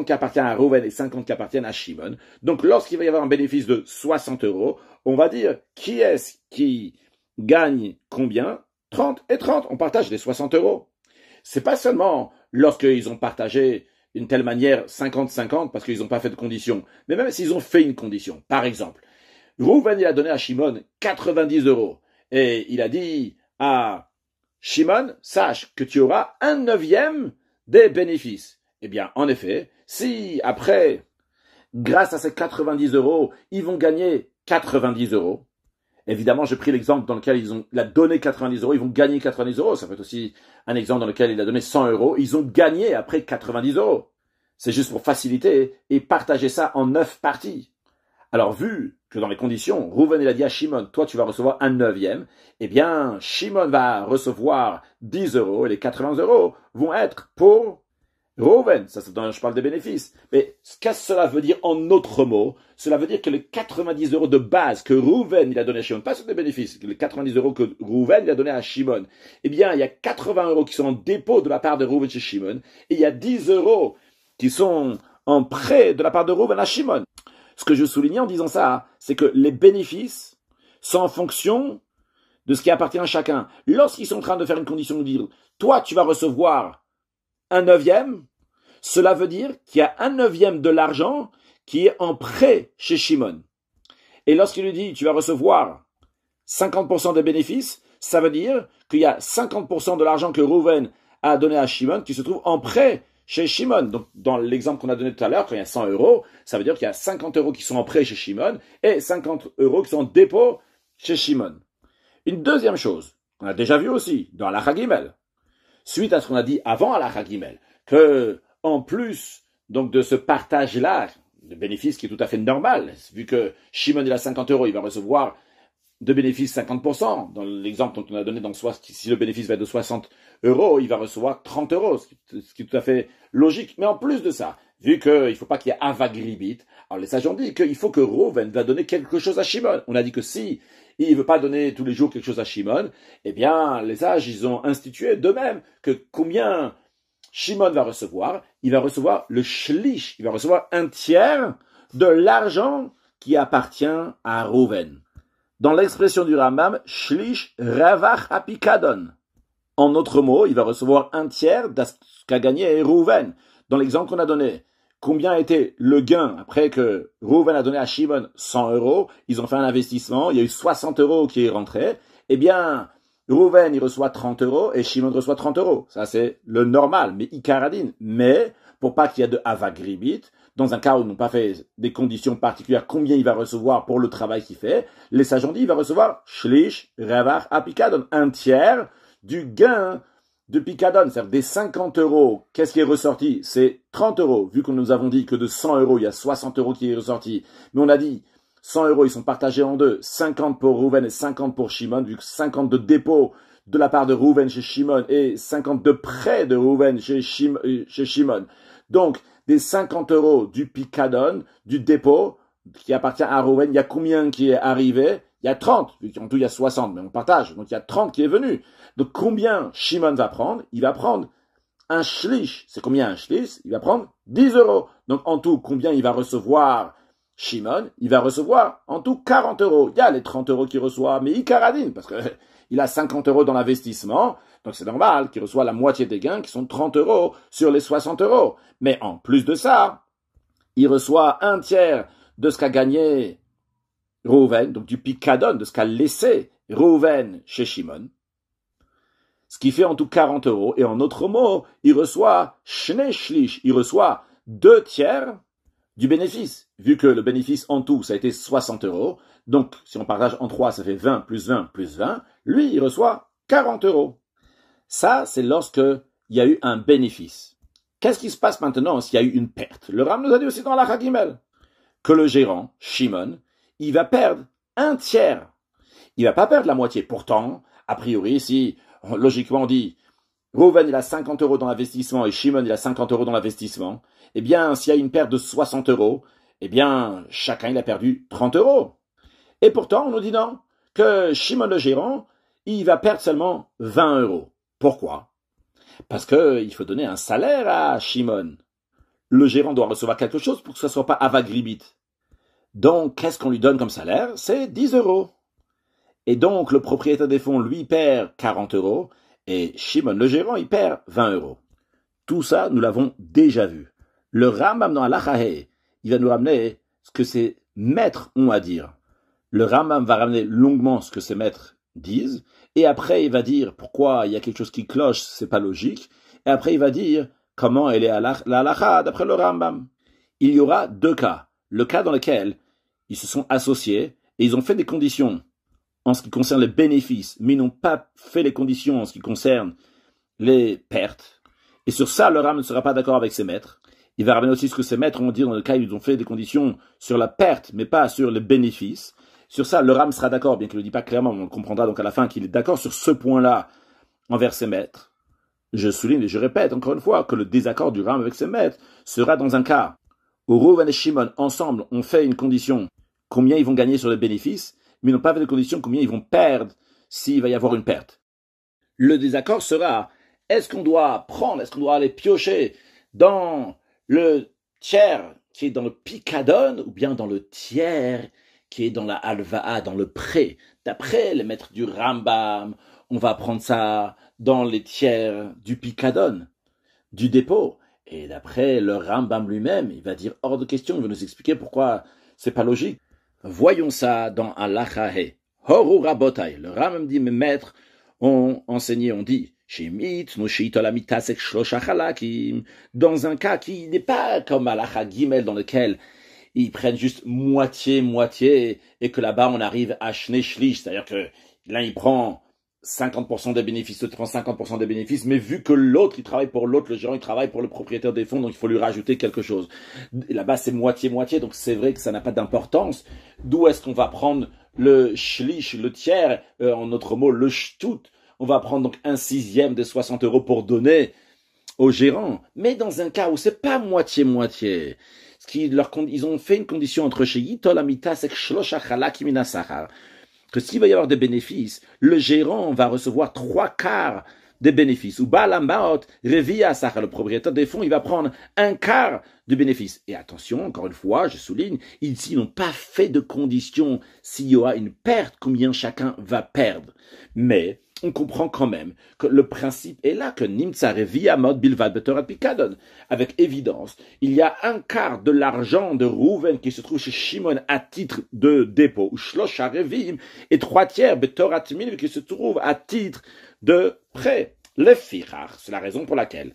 qui appartiennent à Rouven et 50 qui appartiennent à Shimon. Donc, lorsqu'il va y avoir un bénéfice de 60 euros, on va dire qui est-ce qui gagne combien? 30 et 30. On partage les 60 euros. C'est pas seulement lorsqu'ils ont partagé d'une telle manière 50-50 parce qu'ils n'ont pas fait de condition, mais même s'ils ont fait une condition. Par exemple, Rouven, il a donné à Shimon 90 euros et il a dit à Shimon, sache que tu auras un neuvième des bénéfices. Eh bien, en effet, si après, grâce à ces 90 euros, ils vont gagner 90 euros, évidemment, j'ai pris l'exemple dans lequel il a donné 90 euros, ils vont gagner 90 euros. Ça peut être aussi un exemple dans lequel il a donné 100 euros, ils ont gagné après 90 euros. C'est juste pour faciliter et partager ça en 9 parties. Alors, vu que dans les conditions, Rouven il a dit à Shimon, toi tu vas recevoir un neuvième, eh bien, Shimon va recevoir 10 euros et les 80 euros vont être pour Rouven. Ça, c'est dans je parle des bénéfices. Mais qu'est-ce que cela veut dire en autres mots? Cela veut dire que les 90 euros de base que Rouven il a donné à Shimon, pas sur des bénéfices, les 90 euros que Rouven il a donné à Shimon, eh bien, il y a 80 euros qui sont en dépôt de la part de Rouven chez Shimon, et il y a 10 euros qui sont en prêt de la part de Rouven à Shimon. Ce que je souligne en disant ça, c'est que les bénéfices sont en fonction de ce qui appartient à chacun. Lorsqu'ils sont en train de faire une condition de dire, toi, tu vas recevoir un neuvième, cela veut dire qu'il y a un neuvième de l'argent qui est en prêt chez Shimon. Et lorsqu'il lui dit, tu vas recevoir 50% des bénéfices, ça veut dire qu'il y a 50% de l'argent que Rouven a donné à Shimon qui se trouve en prêt chez Shimon. Donc, dans l'exemple qu'on a donné tout à l'heure, quand il y a 100 euros, ça veut dire qu'il y a 50 euros qui sont en prêt chez Shimon et 50 euros qui sont en dépôt chez Shimon. Une deuxième chose On a déjà vu aussi, dans la Gimel. Suite à ce qu'on a dit avant à la Gimel, que, en plus, donc, de ce partage-là, de bénéfice qui est tout à fait normal, vu que Shimon, il a 50 euros, il va recevoir de bénéfice 50%. Dans l'exemple dont on a donné, si le bénéfice va être de 60 euros, il va recevoir 30 euros, ce qui est tout à fait logique. Mais en plus de ça, vu qu'il ne faut pas qu'il y ait avagribit, alors les sages ont dit qu'il faut que Reuven va donner quelque chose à Shimon. On a dit que si il ne veut pas donner tous les jours quelque chose à Shimon, eh bien, les sages, ils ont institué d'eux-mêmes que combien Shimon va recevoir, il va recevoir le shlish, il va recevoir un tiers de l'argent qui appartient à Reuven. Dans l'expression du Rambam, shlish ravach apikadon. En autre mot, il va recevoir un tiers de ce qu'a gagné Reuven. Dans l'exemple qu'on a donné, combien a été le gain après que Reuven a donné à Shimon 100 euros, ils ont fait un investissement, il y a eu 60 euros qui est rentré, eh bien, Reuven, il reçoit 30 euros et Shimon reçoit 30 euros. Ça, c'est le normal, mais Ikaradine. Mais, pour pas qu'il y ait de avagribit, dans un cas où ils n'ont pas fait des conditions particulières, combien il va recevoir pour le travail qu'il fait, les sages ont dit, il va recevoir shlish, ravach, apikadon, un tiers du gain de Picadon, c'est-à-dire des 50 euros. Qu'est-ce qui est ressorti? C'est 30 euros, vu que nous avons dit que de 100 euros, il y a 60 euros qui est ressorti. Mais on a dit, 100 euros, ils sont partagés en deux, 50 pour Reuven et 50 pour Shimon, vu que 50 de dépôt de la part de Reuven chez Shimon et 50 de prêt de Reuven chez Shimon. Donc, des 50 euros du Picadon, du dépôt, qui appartient à Reuven, il y a combien qui est arrivé? Il y a 30, vu qu'en tout il y a 60, mais on partage, donc il y a 30 qui est venu. Donc combien Shimon va prendre? Il va prendre un shlish. C'est combien un shlish? Il va prendre 10 euros. Donc en tout, combien il va recevoir Shimon? Il va recevoir en tout 40 euros. Il y a les 30 euros qu'il reçoit, mais Ikaradine, parce que il a 50 euros dans l'investissement, donc c'est normal qu'il reçoit la moitié des gains, qui sont 30 euros sur les 60 euros. Mais en plus de ça, il reçoit un tiers de ce qu'a gagné Reuven, donc du Picadon, de ce qu'a laissé Reuven chez Shimon. Ce qui fait en tout 40 euros. Et en autre mot, il reçoit shne shlish, il reçoit 2 tiers du bénéfice. Vu que le bénéfice en tout, ça a été 60 euros. Donc, si on partage en 3, ça fait 20 plus 20 plus 20. Lui, il reçoit 40 euros. Ça, c'est lorsque il y a eu un bénéfice. Qu'est-ce qui se passe maintenant s'il y a eu une perte? Le Ram nous a dit aussi dans la Gimel que le gérant, Shimon, il va perdre un tiers. Il va pas perdre la moitié. Pourtant, a priori, si logiquement on dit Reuven il a 50 euros dans l'investissement et Shimon il a 50 euros dans l'investissement, eh bien, s'il y a une perte de 60 euros, eh bien, chacun il a perdu 30 euros. Et pourtant, on nous dit non, que Shimon le gérant, il va perdre seulement 20 euros. Pourquoi? Parce que il faut donner un salaire à Shimon. Le gérant doit recevoir quelque chose pour que ce ne soit pas avagribit. Donc, qu'est-ce qu'on lui donne comme salaire? C'est 10 euros. Et donc, le propriétaire des fonds, lui, perd 40 euros, et Shimon, le gérant, il perd 20 euros. Tout ça, nous l'avons déjà vu. Le Rambam dans Halachahe, il va nous ramener ce que ces maîtres ont à dire. Le Rambam va ramener longuement ce que ces maîtres disent, et après, il va dire pourquoi il y a quelque chose qui cloche, c'est pas logique, et après, il va dire comment elle est la halacha d'après le Rambam. Il y aura 2 cas. Le cas dans lequel ils se sont associés, et ils ont fait des conditions en ce qui concerne les bénéfices, mais ils n'ont pas fait les conditions en ce qui concerne les pertes. Et sur ça, le Ram ne sera pas d'accord avec ses maîtres. Il va ramener aussi ce que ses maîtres ont dit dans le cas où ils ont fait des conditions sur la perte, mais pas sur les bénéfices. Sur ça, le Ram sera d'accord, bien qu'il ne le dise pas clairement, on comprendra donc à la fin qu'il est d'accord sur ce point-là envers ses maîtres. Je souligne et je répète encore une fois que le désaccord du Ram avec ses maîtres sera dans un cas où Reuven et Shimon, ensemble, ont fait une condition, combien ils vont gagner sur les bénéfices, mais n'ont pas fait de conditions combien ils vont perdre s'il va y avoir une perte. Le désaccord sera, est-ce qu'on doit aller piocher dans le tiers qui est dans le Picadon ou bien dans le tiers qui est dans la Halva'a, dans le prêt? D'après les maîtres du Rambam, on va prendre ça dans les tiers du Picadon, du dépôt. Et d'après le Rambam lui-même, il va dire hors de question, il va nous expliquer pourquoi c'est pas logique. Voyons ça dans Halachahe. Horu Rabotai. Le Rambam dit, mes maîtres ont enseigné, ont dit, dans un cas qui n'est pas comme Halacha Gimel dans lequel ils prennent juste moitié, et que là-bas on arrive à Shne Shlish, c'est-à-dire que là il prend 50% des bénéfices, tu prends 50% des bénéfices, mais vu que l'autre, il travaille pour l'autre, le gérant, il travaille pour le propriétaire des fonds, donc il faut lui rajouter quelque chose. Là-bas, c'est moitié-moitié, donc c'est vrai que ça n'a pas d'importance. D'où est-ce qu'on va prendre le shlish, le tiers, en autre mot, le shtut. On va prendre donc 1/6 des 60 euros pour donner au gérant. Mais dans un cas où c'est pas moitié-moitié, ils ont fait une condition entre chez Yitol Amita, c'est que s'il va y avoir des bénéfices, le gérant va recevoir 3/4 des bénéfices. Ou Balamaot, Revia Sachar, le propriétaire des fonds, il va prendre 1/4 du bénéfice. Et attention, encore une fois, je souligne, ici, ils n'ont pas fait de condition s'il y aura une perte, combien chacun va perdre. Mais on comprend quand même que le principe est là, que Nimtsa Revia Mod Bilvad Betorat Pikadon. Avec évidence, il y a 1/4 de l'argent de Rouven qui se trouve chez Shimon à titre de dépôt, ou Shlosha Revim, et 3/4 Betorat Milv qui se trouve à titre de prêt. Le Firar, c'est la raison pour laquelle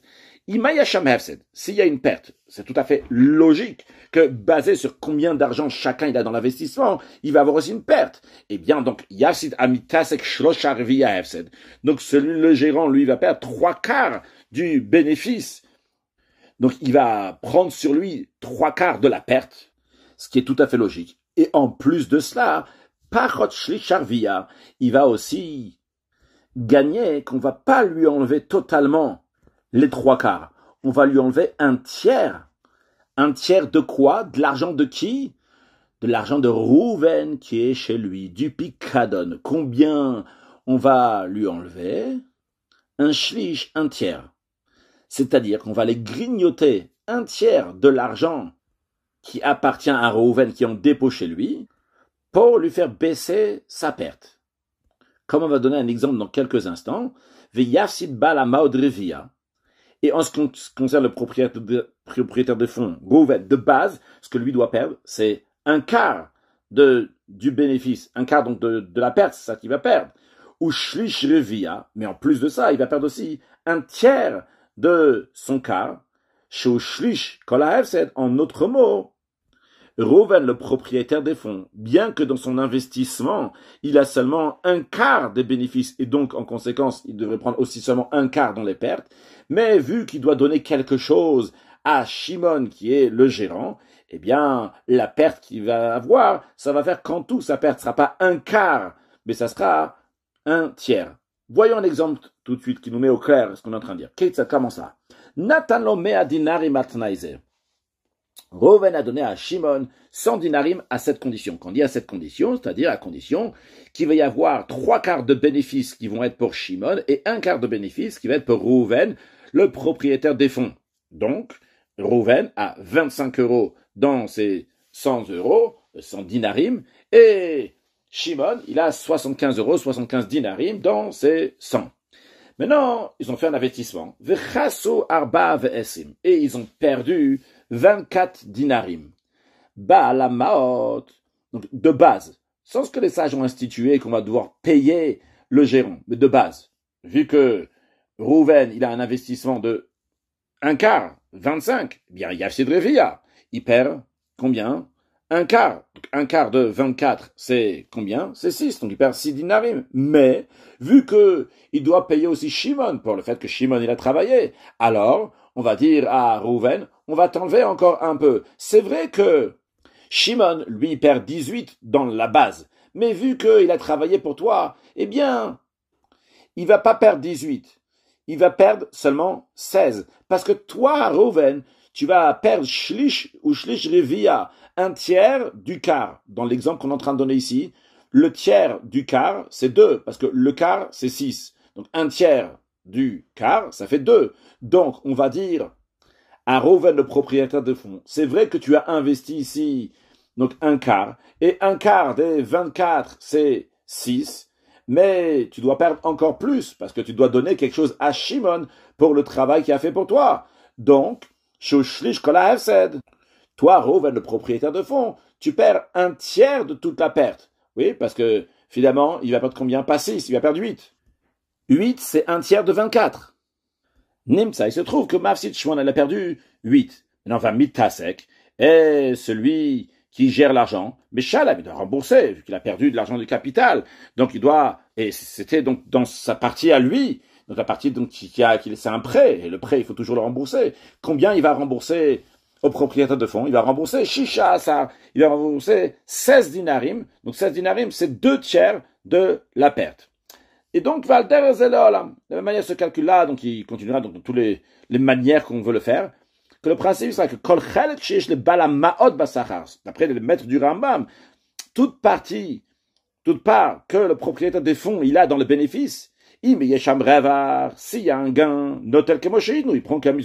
Imayasham Hefsed, s'il y a une perte, c'est tout à fait logique que basé sur combien d'argent chacun il a dans l'investissement, il va avoir aussi une perte. Eh bien, donc, Yasid Amitasek Shlosha Revia Hefsed. Donc, le gérant, lui, va perdre 3/4 du bénéfice. Donc, il va prendre sur lui 3/4 de la perte, ce qui est tout à fait logique. Et en plus de cela, Pachot Shlisharvia, il va aussi gagner qu'on va pas lui enlever totalement les 3/4. On va lui enlever 1/3. 1/3 de quoi? De l'argent de qui? De l'argent de Rouven qui est chez lui, du Pikadon. Combien on va lui enlever? Un shlish, 1/3. C'est-à-dire qu'on va les grignoter 1/3 de l'argent qui appartient à Rouven, qui est en dépôt chez lui, pour lui faire baisser sa perte. Comme on va donner un exemple dans quelques instants, Veyafsid Bala Maudrevia. Et en ce qui concerne le propriétaire de fonds, Rouven, de base, ce que lui doit perdre, c'est 1/4 du bénéfice, 1/4 donc de la perte, c'est ça qu'il va perdre. Ou Shlish Revia, mais en plus de ça, il va perdre aussi 1/3 de son quart. Chez Shlish Kol HaHefsed, en autres mots, Rouven, le propriétaire des fonds, bien que dans son investissement, il a seulement 1/4 des bénéfices et donc, en conséquence, il devrait prendre aussi seulement 1/4 dans les pertes, mais vu qu'il doit donner quelque chose à Shimon, qui est le gérant, eh bien, la perte qu'il va avoir, ça va faire qu'en tout, sa perte ne sera pas 1/4, mais ça sera 1/3. Voyons un exemple tout de suite qui nous met au clair ce qu'on est en train de dire. Qu'est-ce comment ça? Nathan lo mea dinari matnaizer. Rouven a donné à Shimon 100 dinarim à cette condition. Quand on dit à cette condition, c'est-à-dire à condition qu'il va y avoir 3/4 de bénéfices qui vont être pour Shimon et 1/4 de bénéfices qui va être pour Rouven, le propriétaire des fonds. Donc, Rouven a 25 euros dans ses 100 euros, 100 dinarim, et Shimon, il a 75 euros, 75 dinarim dans ses 100. Maintenant, ils ont fait un investissement. Et ils ont perdu 24 dinarim. Ba'alamaot. Donc, de base, sans ce que les sages ont institué qu'on va devoir payer le gérant, mais de base, vu que Rouven, il a un investissement de 1/4, 25, eh bien, il y a Revia. Il perd combien? 1/4. Donc, 1/4 de 24, c'est combien? C'est 6. Donc, il perd 6 dinarim. Mais, vu que il doit payer aussi Shimon pour le fait que Shimon, il a travaillé, alors, on va dire à Rouven, on va t'enlever encore un peu. C'est vrai que Shimon, lui, perd 18 dans la base. Mais vu qu'il a travaillé pour toi, eh bien, il va pas perdre 18. Il va perdre seulement 16. Parce que toi, Rouven, tu vas perdre shlish ou shlish revia, 1/3 du quart. Dans l'exemple qu'on est en train de donner ici, le tiers du quart, c'est 2, parce que le quart, c'est 6. Donc 1/3 du quart, ça fait 2. Donc, on va dire à Rouven, le propriétaire de fonds, c'est vrai que tu as investi ici, donc 1/4, et 1/4 des 24, c'est 6, mais tu dois perdre encore plus, parce que tu dois donner quelque chose à Shimon pour le travail qu'il a fait pour toi. Donc, Shoshlish Kol HaHefsed. Toi, Rouven, le propriétaire de fonds, tu perds 1/3 de toute la perte. Oui, parce que, finalement, il va perdre combien? Pas 6, il va perdre 8. 8, c'est 1/3 de 24. Nimsa, il se trouve que Mafsid Shimon, elle a perdu 8. Maintenant, on va Mitasek, et celui qui gère l'argent, mais Shalem, il doit rembourser, vu qu'il a perdu de l'argent du capital. Donc il doit, et c'était donc dans sa partie à lui, donc la partie donc c'est un prêt, et le prêt, il faut toujours le rembourser. Combien il va rembourser au propriétaire de fonds? Il va rembourser Shisha, ça, il va rembourser 16 dinarim. Donc 16 dinarim, c'est 2/3 de la perte. Et donc, Valder Zelolam, de la même manière, ce calcul-là, donc il continuera donc, dans toutes les manières qu'on veut le faire, que le principe sera que Kol Chelek Sheish le Balamaot Basachar, d'après le maître du Rambam, toute part que le propriétaire des fonds, il a dans le bénéfice, s'il y a un gain, notel que nous, il prend comme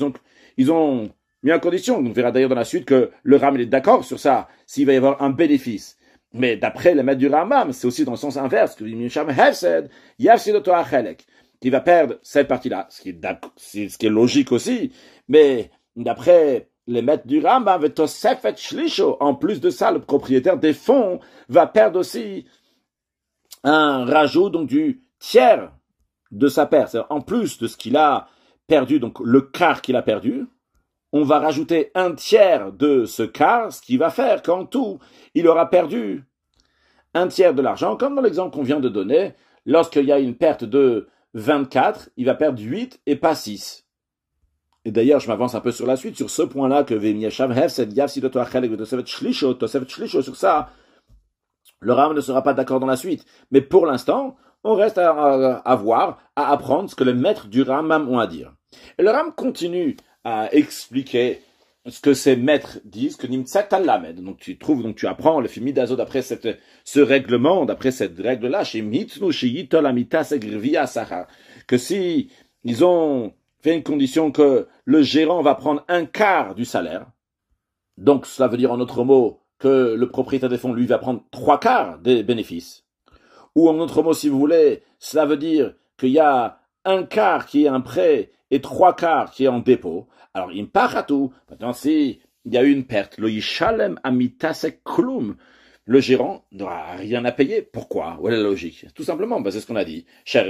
ils ont mis en condition. On verra d'ailleurs dans la suite que le Ram est d'accord sur ça, s'il va y avoir un bénéfice. Mais d'après le maître du Rambam, c'est aussi dans le sens inverse, que qui va perdre cette partie-là, ce qui est logique aussi, mais d'après les maîtres du Rambam, en plus de ça, le propriétaire des fonds va perdre aussi un rajout donc du tiers de sa perte. En plus de ce qu'il a perdu, donc le quart qu'il a perdu, on va rajouter un tiers de ce quart, ce qui va faire qu'en tout, il aura perdu un tiers de l'argent, comme dans l'exemple qu'on vient de donner. Lorsqu'il y a une perte de 24, il va perdre 8 et pas 6. Et d'ailleurs, je m'avance un peu sur la suite, sur ce point-là, que sur ça, le Ram ne sera pas d'accord dans la suite. Mais pour l'instant, on reste à voir, à apprendre ce que les maîtres du Rambam ont à dire. Et le Ram continue à expliquer ce que ces maîtres disent, que Nimtzat al-Lamed. Donc tu apprends le film d'Azod d'après ce règlement, d'après cette règle-là, que si ils ont fait une condition que le gérant va prendre un quart du salaire, donc cela veut dire en autre mot que le propriétaire des fonds, lui, va prendre 3/4 des bénéfices. Ou en autre mot, si vous voulez, cela veut dire qu'il y a un quart qui est un prêt et 3/4 qui est en dépôt. Alors, il part à tout. Maintenant, s'il y a eu une perte, le yishalem amitase klum, le gérant n'aura rien à payer. Pourquoi? Où est la logique? Tout simplement, c'est ce qu'on a dit. C'est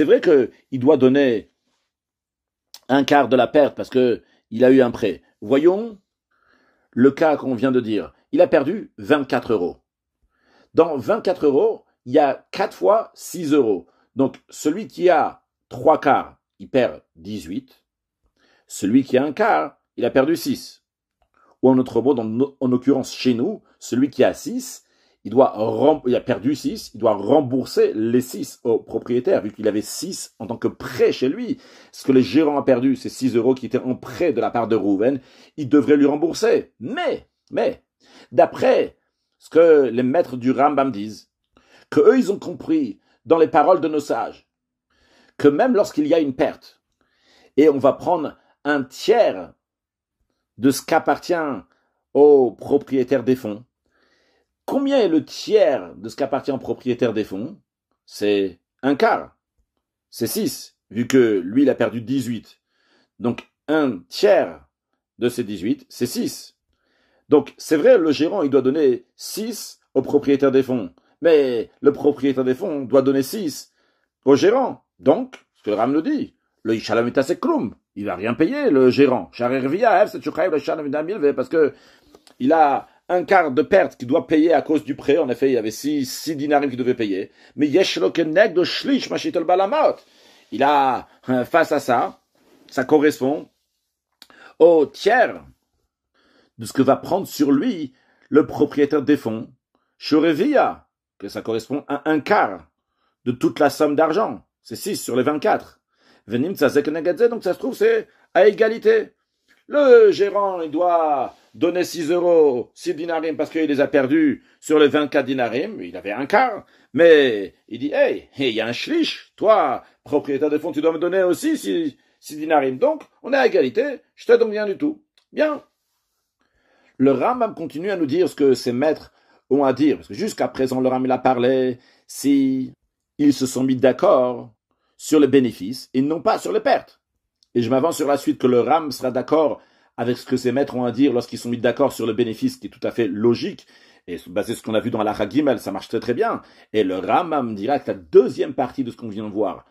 vrai qu'il doit donner un quart de la perte parce que il a eu un prêt. Voyons le cas qu'on vient de dire. Il a perdu 24 euros. Dans 24 euros, il y a 4 fois 6 euros. Donc, celui qui a 3/4, il perd 18. Celui qui a un quart, il a perdu 6. Ou en autre mot, en l'occurrence chez nous, celui qui a 6, il a perdu 6, il doit rembourser les 6 au propriétaire, vu qu'il avait 6 en tant que prêt chez lui. Ce que le gérant a perdu, c'est 6 euros qui étaient en prêt de la part de Rouven, il devrait lui rembourser. Mais, d'après ce que les maîtres du Rambam disent, que eux, ils ont compris dans les paroles de nos sages, que même lorsqu'il y a une perte, et on va prendre un tiers de ce qu'appartient au propriétaire des fonds. Combien est le tiers de ce qu'appartient au propriétaire des fonds? C'est un quart. C'est 6, vu que lui, il a perdu 18. Donc, un tiers de ces 18, c'est 6. Donc, c'est vrai, le gérant, il doit donner 6 au propriétaire des fonds. Mais le propriétaire des fonds doit donner 6 au gérant. Donc, ce que le Ram nous dit, le Ishalamita Sekrum, il va rien payer, le gérant. Parce que il a un quart de perte qu'il doit payer à cause du prêt. En effet, il y avait 6 dinarim qu'il devait payer. Mais il a, face à ça correspond au tiers de ce que va prendre sur lui le propriétaire des fonds. Shorevia, que ça correspond à un quart de toute la somme d'argent. C'est 6 sur les 24. Donc ça se trouve, c'est à égalité. Le gérant, il doit donner 6 euros, 6 dinarim, parce qu'il les a perdus sur les 24 dinarim. Il avait un quart. Mais il dit, hey, il y a un shlish. Toi, propriétaire de fonds, tu dois me donner aussi 6 dinarim. Donc, on est à égalité. Je te donne rien du tout. Bien. Le Rambam continue à nous dire ce que ses maîtres ont à dire. Parce que jusqu'à présent, le Rambam a parlé si ils se sont mis d'accord sur les bénéfices et non pas sur les pertes. Et je m'avance sur la suite que le Ram sera d'accord avec ce que ses maîtres ont à dire lorsqu'ils sont mis d'accord sur le bénéfice, qui est tout à fait logique. Et basé sur ce qu'on a vu dans la Hagimel, ça marche très très bien. Et le Ram dira que la deuxième partie de ce qu'on vient de voir,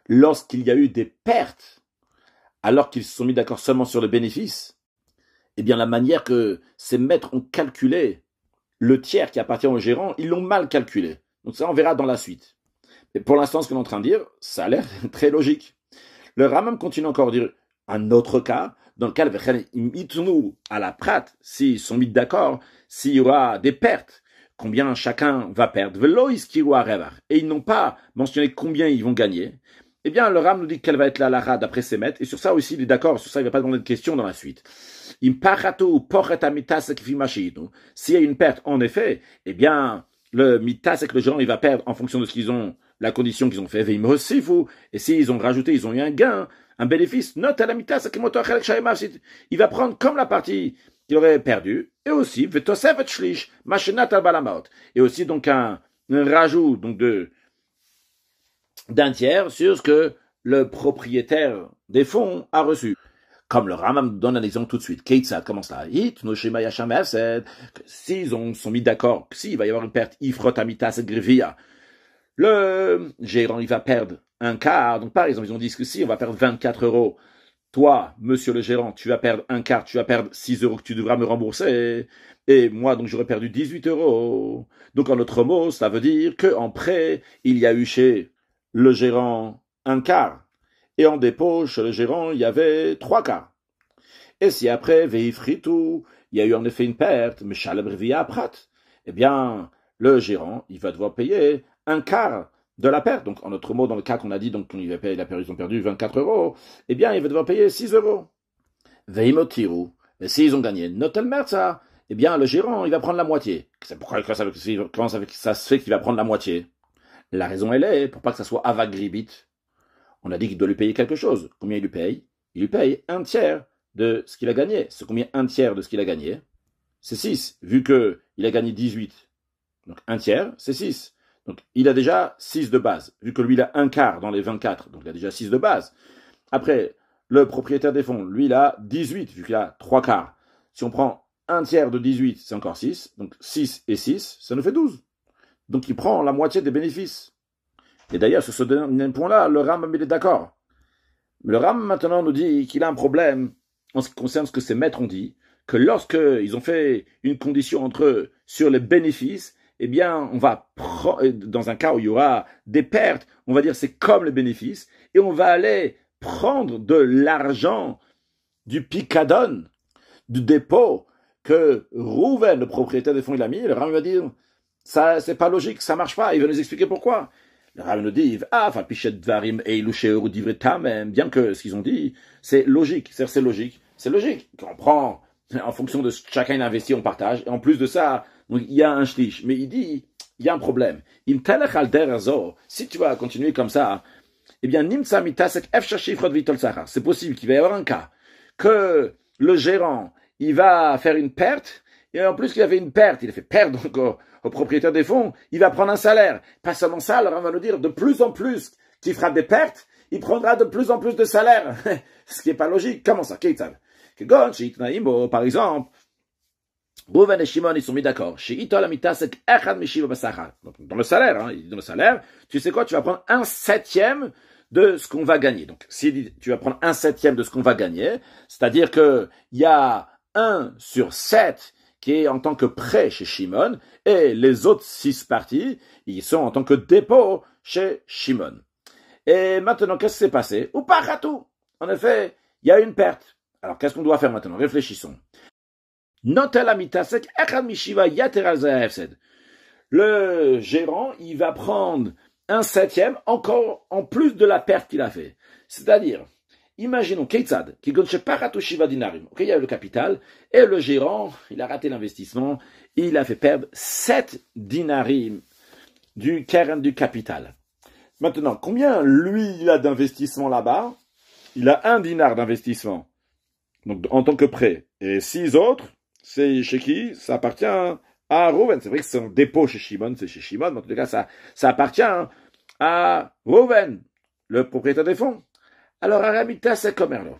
lorsqu'il y a eu des pertes, alors qu'ils se sont mis d'accord seulement sur le bénéfice, eh bien la manière que ces maîtres ont calculé le tiers qui appartient au gérant, ils l'ont mal calculé. Donc ça, on verra dans la suite. Et pour l'instant, ce qu'on est en train de dire, ça a l'air très logique. Le Rambam continue encore à dire un autre cas, dans lequel à la prat, s'ils sont mis d'accord, s'il y aura des pertes, combien chacun va perdre, et ils n'ont pas mentionné combien ils vont gagner, eh bien, le Ram nous dit quelle va être la lara d'après ses maîtres, et sur ça aussi, il est d'accord, sur ça, il ne va pas demander de questions dans la suite. S'il y a une perte, en effet, eh bien, le mitas, c'est que le gérant, il va perdre en fonction de ce qu'ils ont, la condition qu'ils ont fait, et s'ils ont rajouté, ils ont eu un gain, un bénéfice, note à la mitas, il va prendre comme la partie qu'il aurait perdue, et aussi, et aussi, donc, un rajout, donc, d'un tiers sur ce que le propriétaire des fonds a reçu. Comme le Rambam donne un exemple tout de suite. Keitzad commence là. S'ils sont mis d'accord, s'il va y avoir une perte, le gérant, il va perdre un quart. Donc, par exemple, ils ont dit que si on va perdre 24 euros, toi, monsieur le gérant, tu vas perdre un quart, tu vas perdre 6 euros que tu devras me rembourser. Et moi, donc, j'aurais perdu 18 euros. Donc, en autre mot, ça veut dire qu'en prêt, il y a eu chez le gérant un quart. Et en dépôt, chez le gérant, il y avait 3 quarts. Et si après, veifritou, il y a eu en effet une perte, mais chalabreviya prat, eh bien, le gérant, il va devoir payer un quart de la perte. Donc, en autre mot, dans le cas qu'on a dit, donc, ils ont perdu 24 euros, eh bien, il va devoir payer 6 euros. Veimotiru, mais s'ils ont gagné, notel merza, eh bien, le gérant, il va prendre la moitié. Comment ça se fait qu'il va prendre la moitié? La raison, elle est, pour pas que ça soit avagribit. On a dit qu'il doit lui payer quelque chose. Combien il lui paye? Il lui paye un tiers de ce qu'il a gagné. C'est combien un tiers de ce qu'il a gagné? C'est 6, vu qu'il a gagné 18. Donc un tiers, c'est 6. Donc il a déjà 6 de base, vu que lui il a un quart dans les 24. Donc il a déjà 6 de base. Après, le propriétaire des fonds, lui il a 18, vu qu'il a 3 quarts. Si on prend un tiers de 18, c'est encore 6. Donc 6 et 6, ça nous fait 12. Donc il prend la moitié des bénéfices. Et d'ailleurs, sur ce dernier point-là, le Rambam il est d'accord. Mais le Rambam maintenant nous dit qu'il a un problème en ce qui concerne ce que ses maîtres ont dit, que lorsqu'ils ont fait une condition entre eux sur les bénéfices, eh bien, on va dans un cas où il y aura des pertes, on va dire c'est comme les bénéfices, et on va aller prendre de l'argent du picadon, du dépôt que Rouven, le propriétaire des fonds, il a mis. Le Rambam va dire, ça, c'est pas logique, ça marche pas. Il va nous expliquer pourquoi. Le Rambam nous dit, bien que ce qu'ils ont dit, c'est logique. C'est logique. C'est logique. On prend, en fonction de ce que chacun investit, on partage. Et en plus de ça, donc, il y a un shlish. Mais il dit, il y a un problème. Si tu vas continuer comme ça, eh bien, c'est possible qu'il va y avoir un cas que le gérant, il va faire une perte, et en plus qu'il a fait une perte, il a fait perdre au propriétaire des fonds, il va prendre un salaire. Pas seulement ça, alors on va nous dire, de plus en plus qu'il fera des pertes, il prendra de plus en plus de salaire. Ce qui n'est pas logique. Comment ça? Par exemple, Rouven et Shimon, ils sont mis d'accord. Dans le salaire, dans le salaire, tu sais quoi, tu vas prendre 1/7 de ce qu'on va gagner. Donc, si tu vas prendre 1/7 de ce qu'on va gagner, c'est-à-dire que il y a 1/7 qui est en tant que prêt chez Shimon, et les autres 6 parties, ils sont en tant que dépôt chez Shimon. Et maintenant, qu'est-ce qui s'est passé? Ou pas tout. En effet, il y a une perte. Alors, qu'est-ce qu'on doit faire maintenant? Réfléchissons. Le gérant, il va prendre 1/7 encore en plus de la perte qu'il a fait. C'est-à-dire, imaginons Keitzad, qui gagne paratu shiva dinarim. Ok, il y a le capital, et le gérant, il a raté l'investissement, il a fait perdre 7 dinarim du keren du capital. Maintenant, combien lui il a d'investissement là-bas? Il a 1 dinar d'investissement, donc en tant que prêt, et 6 autres, c'est chez qui? Ça appartient à Rouven. C'est vrai que c'est un dépôt chez Shimon, c'est chez Shimon, mais en tout cas, ça appartient à Rouven, le propriétaire des fonds. Alors, Aramita, c'est comme alors.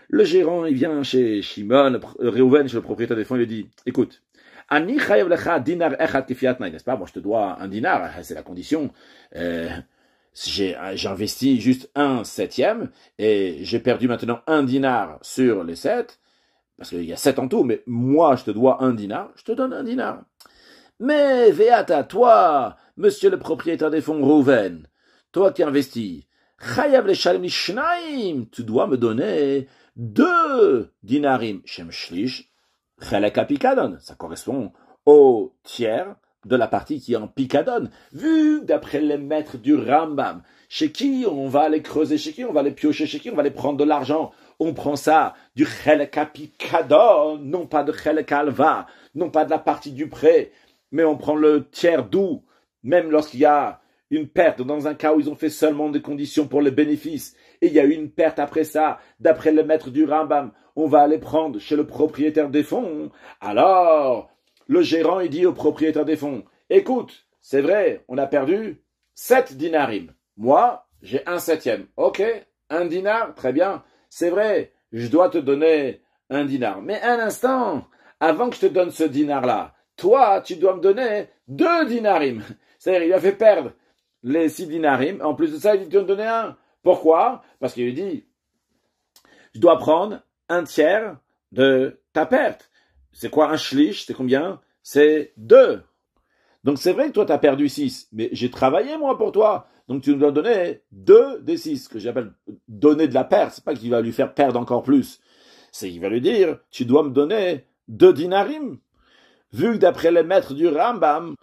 Le gérant, il vient chez Shimon, Rouven, chez le propriétaire des fonds, il lui dit, écoute, Ani chayev lecha dinar echad kifiat n'est-ce pas? Moi, je te dois un dinar, c'est la condition. J'ai investi juste 1/7, et j'ai perdu maintenant 1 dinar sur les 7. parce qu'il y a 7 en tout, mais moi, je te dois 1 dinar, je te donne 1 dinar. Mais, Veata, toi, monsieur le propriétaire des fonds Rouven, toi qui investis, Chayav le shalem li shnaim, tu dois me donner 2 dinarim. Shem shlish, chelek apikadon. Ça correspond au tiers de la partie qui est en picadon. Vu d'après les maîtres du Rambam, chez qui on va aller creuser, chez qui on va aller piocher, chez qui on va aller prendre de l'argent. On prend ça du chelek apikadon, non pas de chelek alva, non pas de la partie du prêt, mais on prend le tiers d'où, même lorsqu'il y a une perte, dans un cas où ils ont fait seulement des conditions pour les bénéfices, et il y a eu une perte après ça, d'après le maître du Rambam, on va aller prendre chez le propriétaire des fonds. Alors, le gérant, il dit au propriétaire des fonds, écoute, c'est vrai, on a perdu 7 dinarim. Moi, j'ai 1/7. Ok, 1 dinar, très bien. C'est vrai, je dois te donner 1 dinar. Mais un instant, avant que je te donne ce dinar-là, toi, tu dois me donner 2 dinarim. C'est-à-dire, il a fait perdre les 6 dinarim. En plus de ça, il doit me donner 1. Pourquoi? Parce qu'il lui dit, je dois prendre 1/3 de ta perte. C'est quoi un shlish? C'est combien? C'est 2. Donc c'est vrai que toi, tu as perdu 6. Mais j'ai travaillé, moi, pour toi. Donc tu me dois donner 2 des 6, que j'appelle donner de la perte. C'est pas qu'il va lui faire perdre encore plus. C'est qu'il va lui dire, tu dois me donner 2 dinarim. Vu que d'après les maîtres du Rambam,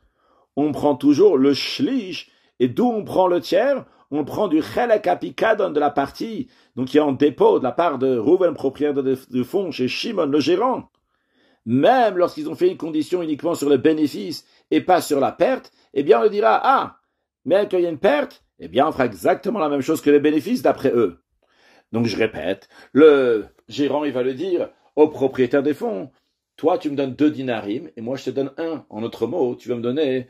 on prend toujours le shlish, et d'où on prend le tiers? On prend du chelek apikadon de la partie, donc qui est en dépôt de la part de Rouven, propriétaire de fonds, chez Shimon, le gérant. Même lorsqu'ils ont fait une condition uniquement sur le bénéfice et pas sur la perte, eh bien on leur dira, ah, mais quand il y a une perte, eh bien on fera exactement la même chose que les bénéfices d'après eux. Donc je répète, le gérant il va le dire au propriétaire des fonds, toi tu me donnes 2 dinarim et moi je te donne 1. En autre mot, tu vas me donner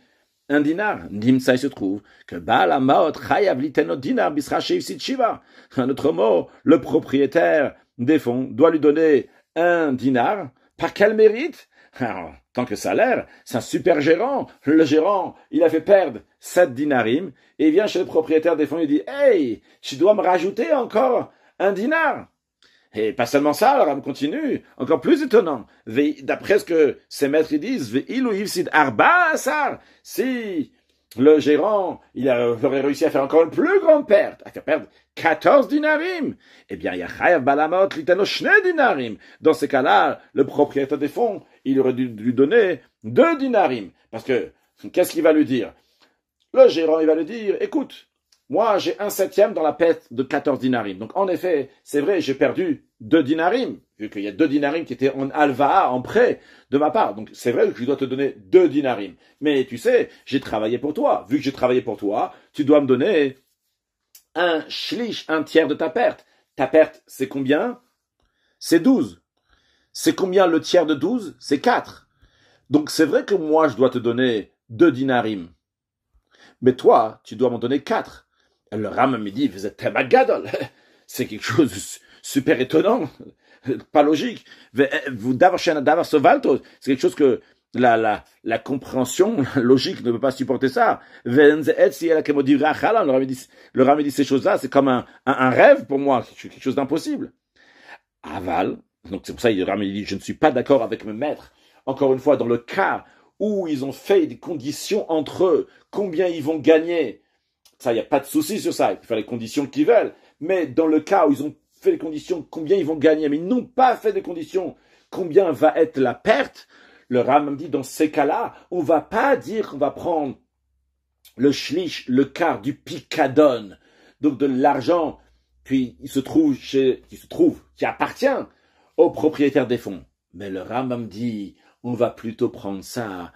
1 dinar. Nimsa, il se trouve que Baal Hamaot chayav liteno dinar bisra sheifsit shiva. En autre mot, le propriétaire des fonds doit lui donner 1 dinar. Par quel mérite? Alors, tant que salaire, c'est un super gérant. Le gérant, il a fait perdre 7 dinarim et il vient chez le propriétaire des fonds et il dit « Hey, tu dois me rajouter encore 1 dinar !» Et pas seulement ça, alors on continue, encore plus étonnant. D'après ce que ces maîtres disent, si le gérant il aurait réussi à faire encore une plus grande perte, à faire perdre 14 dinarim, eh bien, il y a chayav balamot litano shne dinarim. Dans ces cas-là, le propriétaire des fonds, il aurait dû lui donner 2 dinarim. Parce que, qu'est-ce qu'il va lui dire? Le gérant, il va lui dire, écoute, moi, j'ai 1/7 dans la perte de 14 dinarim. Donc, en effet, c'est vrai, j'ai perdu 2 dinarim, vu qu'il y a 2 dinarim qui étaient en alva'a, en prêt, de ma part. Donc, c'est vrai que je dois te donner 2 dinarim. Mais tu sais, j'ai travaillé pour toi. Vu que j'ai travaillé pour toi, tu dois me donner un shlish, 1/3 de ta perte. Ta perte, c'est combien? C'est 12. C'est combien le tiers de 12? C'est 4. Donc, c'est vrai que moi, je dois te donner 2 dinarim. Mais toi, tu dois m'en donner 4. Le Rambam me dit, vous êtes tellement gadol. C'est quelque chose de super étonnant. Pas logique. C'est quelque chose que la compréhension logique ne peut pas supporter ça. Le Rambam dit ces choses-là, c'est comme un rêve pour moi, quelque chose d'impossible. Aval, donc c'est pour ça que le Rambam dit, je ne suis pas d'accord avec mes maîtres. Encore une fois, dans le cas où ils ont fait des conditions entre eux, combien ils vont gagner, ça, il n'y a pas de souci sur ça, ils peuvent faire les conditions qu'ils veulent, mais dans le cas où ils ont fait les conditions, combien ils vont gagner, mais ils n'ont pas fait des conditions, combien va être la perte, le Rambam dit, dans ces cas-là, on va pas dire qu'on va prendre le shlish, le quart du picadon, donc de l'argent qui qui appartient au propriétaire des fonds. Mais le Rambam dit, on va plutôt prendre ça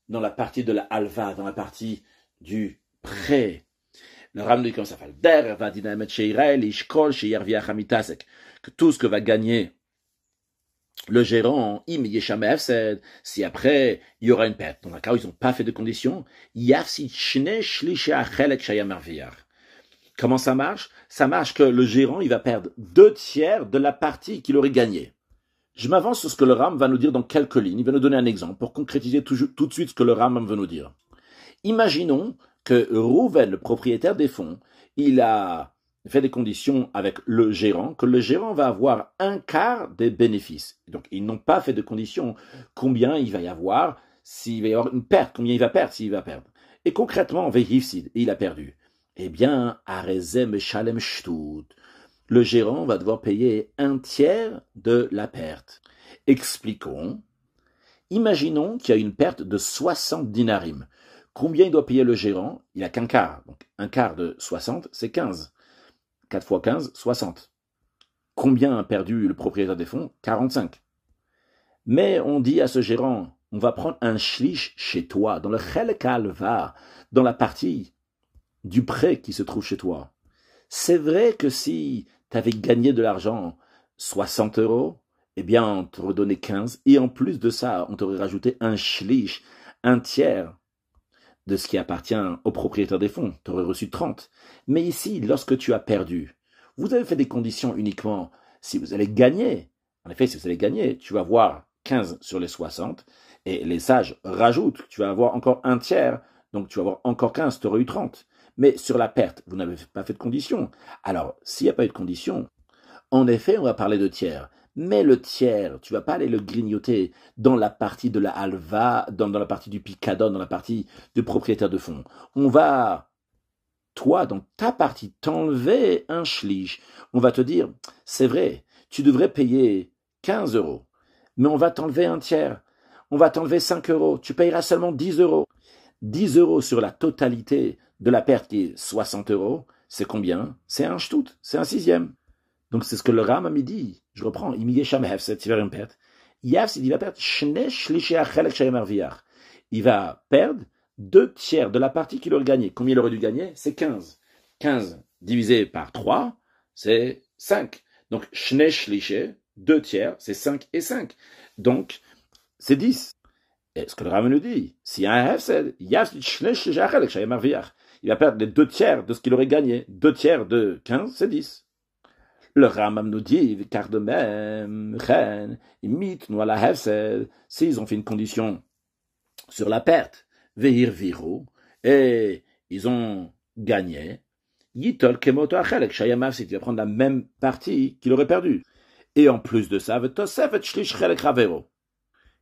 dans la partie de la halva, dans la partie du prêt. Le Rambam dit comme ça, que tout ce que va gagner le gérant, si après il y aura une perte, dans le cas où ils n'ont pas fait de conditions, comment ça marche? Ça marche que le gérant, il va perdre 2/3 de la partie qu'il aurait gagnée. Je m'avance sur ce que le Rambam va nous dire dans quelques lignes. Il va nous donner un exemple pour concrétiser tout de suite ce que le Rambam veut nous dire. Imaginons que Rouven, le propriétaire des fonds, il a fait des conditions avec le gérant, que le gérant va avoir un quart des bénéfices. Donc, ils n'ont pas fait de conditions combien il va y avoir, s'il va y avoir une perte, combien il va perdre, s'il va perdre. Et concrètement, Vehifsid, il a perdu. Eh bien, Arezem Shalem Shtut, le gérant va devoir payer un tiers de la perte. Expliquons. Imaginons qu'il y a une perte de 60 dinarim. Combien il doit payer le gérant? Il n'a qu'un quart. Donc, un quart de 60, c'est 15. 4 fois 15, 60. Combien a perdu le propriétaire des fonds? 45. Mais on dit à ce gérant, on va prendre un shlish chez toi, dans le chelek halva, dans la partie du prêt qui se trouve chez toi. C'est vrai que si tu avais gagné de l'argent, 60 euros, eh bien, on t'aurait donné 15, et en plus de ça, on t'aurait rajouté un shlish, un tiers de ce qui appartient au propriétaire des fonds. Tu aurais reçu 30. Mais ici, lorsque tu as perdu, vous avez fait des conditions uniquement si vous allez gagner. En effet, si vous allez gagner, tu vas avoir 15 sur les 60, et les sages rajoutent, tu vas avoir encore un tiers, donc tu vas avoir encore 15, tu aurais eu 30. Mais sur la perte, vous n'avez pas fait de condition. Alors, s'il n'y a pas eu de condition, en effet, on va parler de tiers. Mais le tiers, tu vas pas aller le grignoter dans la partie de la halva, dans la partie du picadon, dans la partie du propriétaire de fonds. On va, toi, dans ta partie, t'enlever un shlish. On va te dire, c'est vrai, tu devrais payer 15 euros, mais on va t'enlever un tiers. On va t'enlever 5 euros, tu payeras seulement 10 euros. 10 euros sur la totalité de la perte qui est 60 euros, c'est combien? C'est un shtout, c'est un sixième. Donc c'est ce que le Ram a dit. Je reprends. Il va perdre. Il va perdre 2 tiers de la partie qu'il aurait gagné. Combien il aurait dû gagner? C'est 15. 15 divisé par 3, c'est 5. Donc, 2 tiers, c'est 5 et 5. Donc, c'est 10. Et ce que le Ram nous dit, si un hefsed, il va perdre les 2 tiers de ce qu'il aurait gagné. 2 tiers de 15, c'est 10. Le Rambam nous dit, car de même, s'ils ont fait une condition sur la perte, veir viro, et ils ont gagné, yitol kemoto achelek shayamav, si tu vas prendre la même partie qu'il aurait perdu. Et en plus de ça, vetosefet shlish chelek ravero.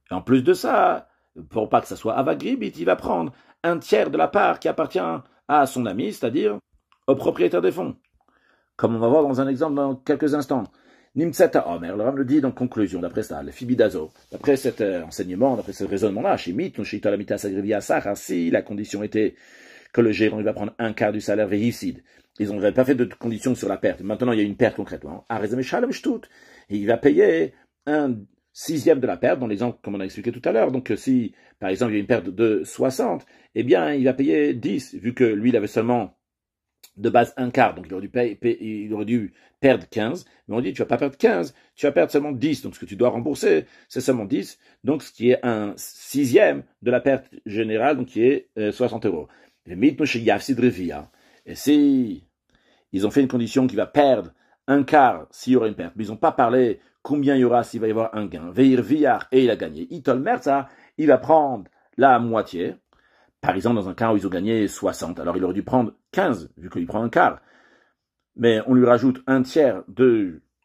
Et en plus de ça, pour pas que ça soit avagribit, il va prendre un tiers de la part qui appartient à son ami, c'est-à-dire au propriétaire des fonds. Comme on va voir dans un exemple dans quelques instants. Nimtseta Omer, le Ram le dit en conclusion, d'après ça, le Fibidazo, d'après cet enseignement, d'après ce raisonnement-là, si la condition était que le gérant il va prendre un quart du salaire véhicide, ils n'avaient pas fait de condition sur la perte, maintenant il y a une perte concrètement, il va payer un sixième de la perte, dans l'exemple comme on a expliqué tout à l'heure, donc si par exemple il y a une perte de 60, eh bien il va payer 10, vu que lui il avait seulement de base un quart, donc il aurait dû perdre 15, mais on dit tu vas pas perdre 15, tu vas perdre seulement 10, donc ce que tu dois rembourser, c'est seulement 10, donc ce qui est un sixième de la perte générale, donc qui est 60 euros. Et si ils ont fait une condition qui va perdre un quart s'il y aura une perte, mais ils n'ont pas parlé combien il y aura s'il va y avoir un gain, Veir Viar, et il a gagné, Itol Merza, il va prendre la moitié. Par exemple, dans un cas où ils ont gagné 60, alors il aurait dû prendre 15, vu qu'il prend un quart. Mais on lui rajoute un tiers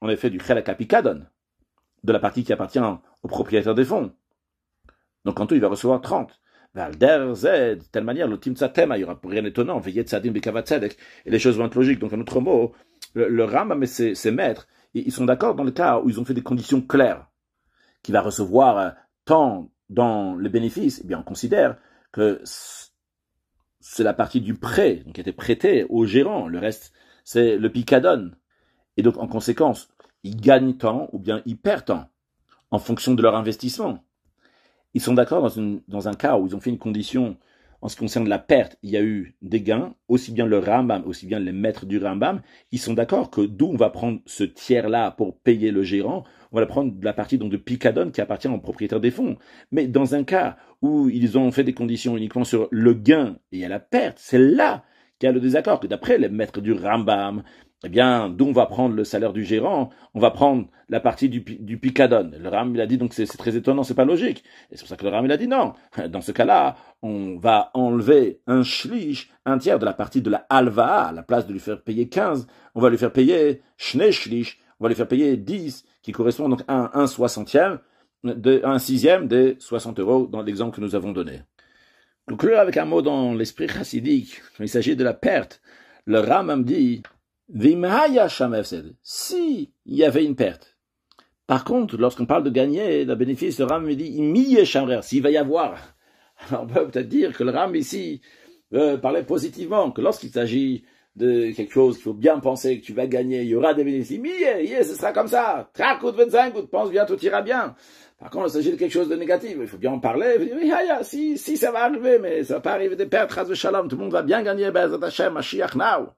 en effet, du chelek apikadon, de la partie qui appartient au propriétaire des fonds. Donc en tout, il va recevoir 30. Valder Z, de telle manière, le Timtsa Tema, il n'y aura rien d'étonnant, Veyet Tzadim Bekavat Tzedek, et les choses vont être logiques. Donc en autre mot, le Rambam et ses maîtres, ils sont d'accord dans le cas où ils ont fait des conditions claires, qui va recevoir tant dans les bénéfices, eh bien on considère que c'est la partie du prêt qui a été prêté au gérant. Le reste, c'est le picadon. Et donc, en conséquence, ils gagnent tant ou bien ils perdent tant en fonction de leur investissement. Ils sont d'accord dans un cas où ils ont fait une condition en ce qui concerne la perte. Il y a eu des gains, aussi bien le Rambam, aussi bien les maîtres du Rambam. Ils sont d'accord que d'où on va prendre ce tiers-là pour payer le gérant. On va prendre de la partie donc de picadon qui appartient au propriétaire des fonds. Mais dans un cas où ils ont fait des conditions uniquement sur le gain et à la perte, c'est là qu'il y a le désaccord. Que d'après les maîtres du Rambam, eh bien, d'où on va prendre le salaire du gérant, on va prendre la partie du picadon. Le Ram, il a dit, donc c'est très étonnant, c'est pas logique. Et c'est pour ça que le Ram, il a dit non. Dans ce cas-là, on va enlever un shlish, un tiers de la partie de la halva, à la place de lui faire payer 15, on va lui faire payer shne shlish, on va lui faire payer 10, qui correspond donc à un soixantième, un sixième des 60 euros dans l'exemple que nous avons donné. Conclure avec un mot dans l'esprit chassidique, il s'agit de la perte. Le Rambam dit, si il y avait une perte. Par contre, lorsqu'on parle de gagner, le bénéfice, le Rambam dit, s'il va y avoir. Alors on peut peut-être dire que le Rambam ici parlait positivement, que lorsqu'il s'agit de quelque chose qu'il faut bien penser que tu vas gagner, il y aura des bénéfices, ce sera comme ça, pense bien, tout ira bien. Par contre, il s'agit de quelque chose de négatif, il faut bien en parler, il faut dire, si ça va arriver, mais ça va pas arriver des pertes, tout le monde va bien gagner, Hashem, Mashiach now.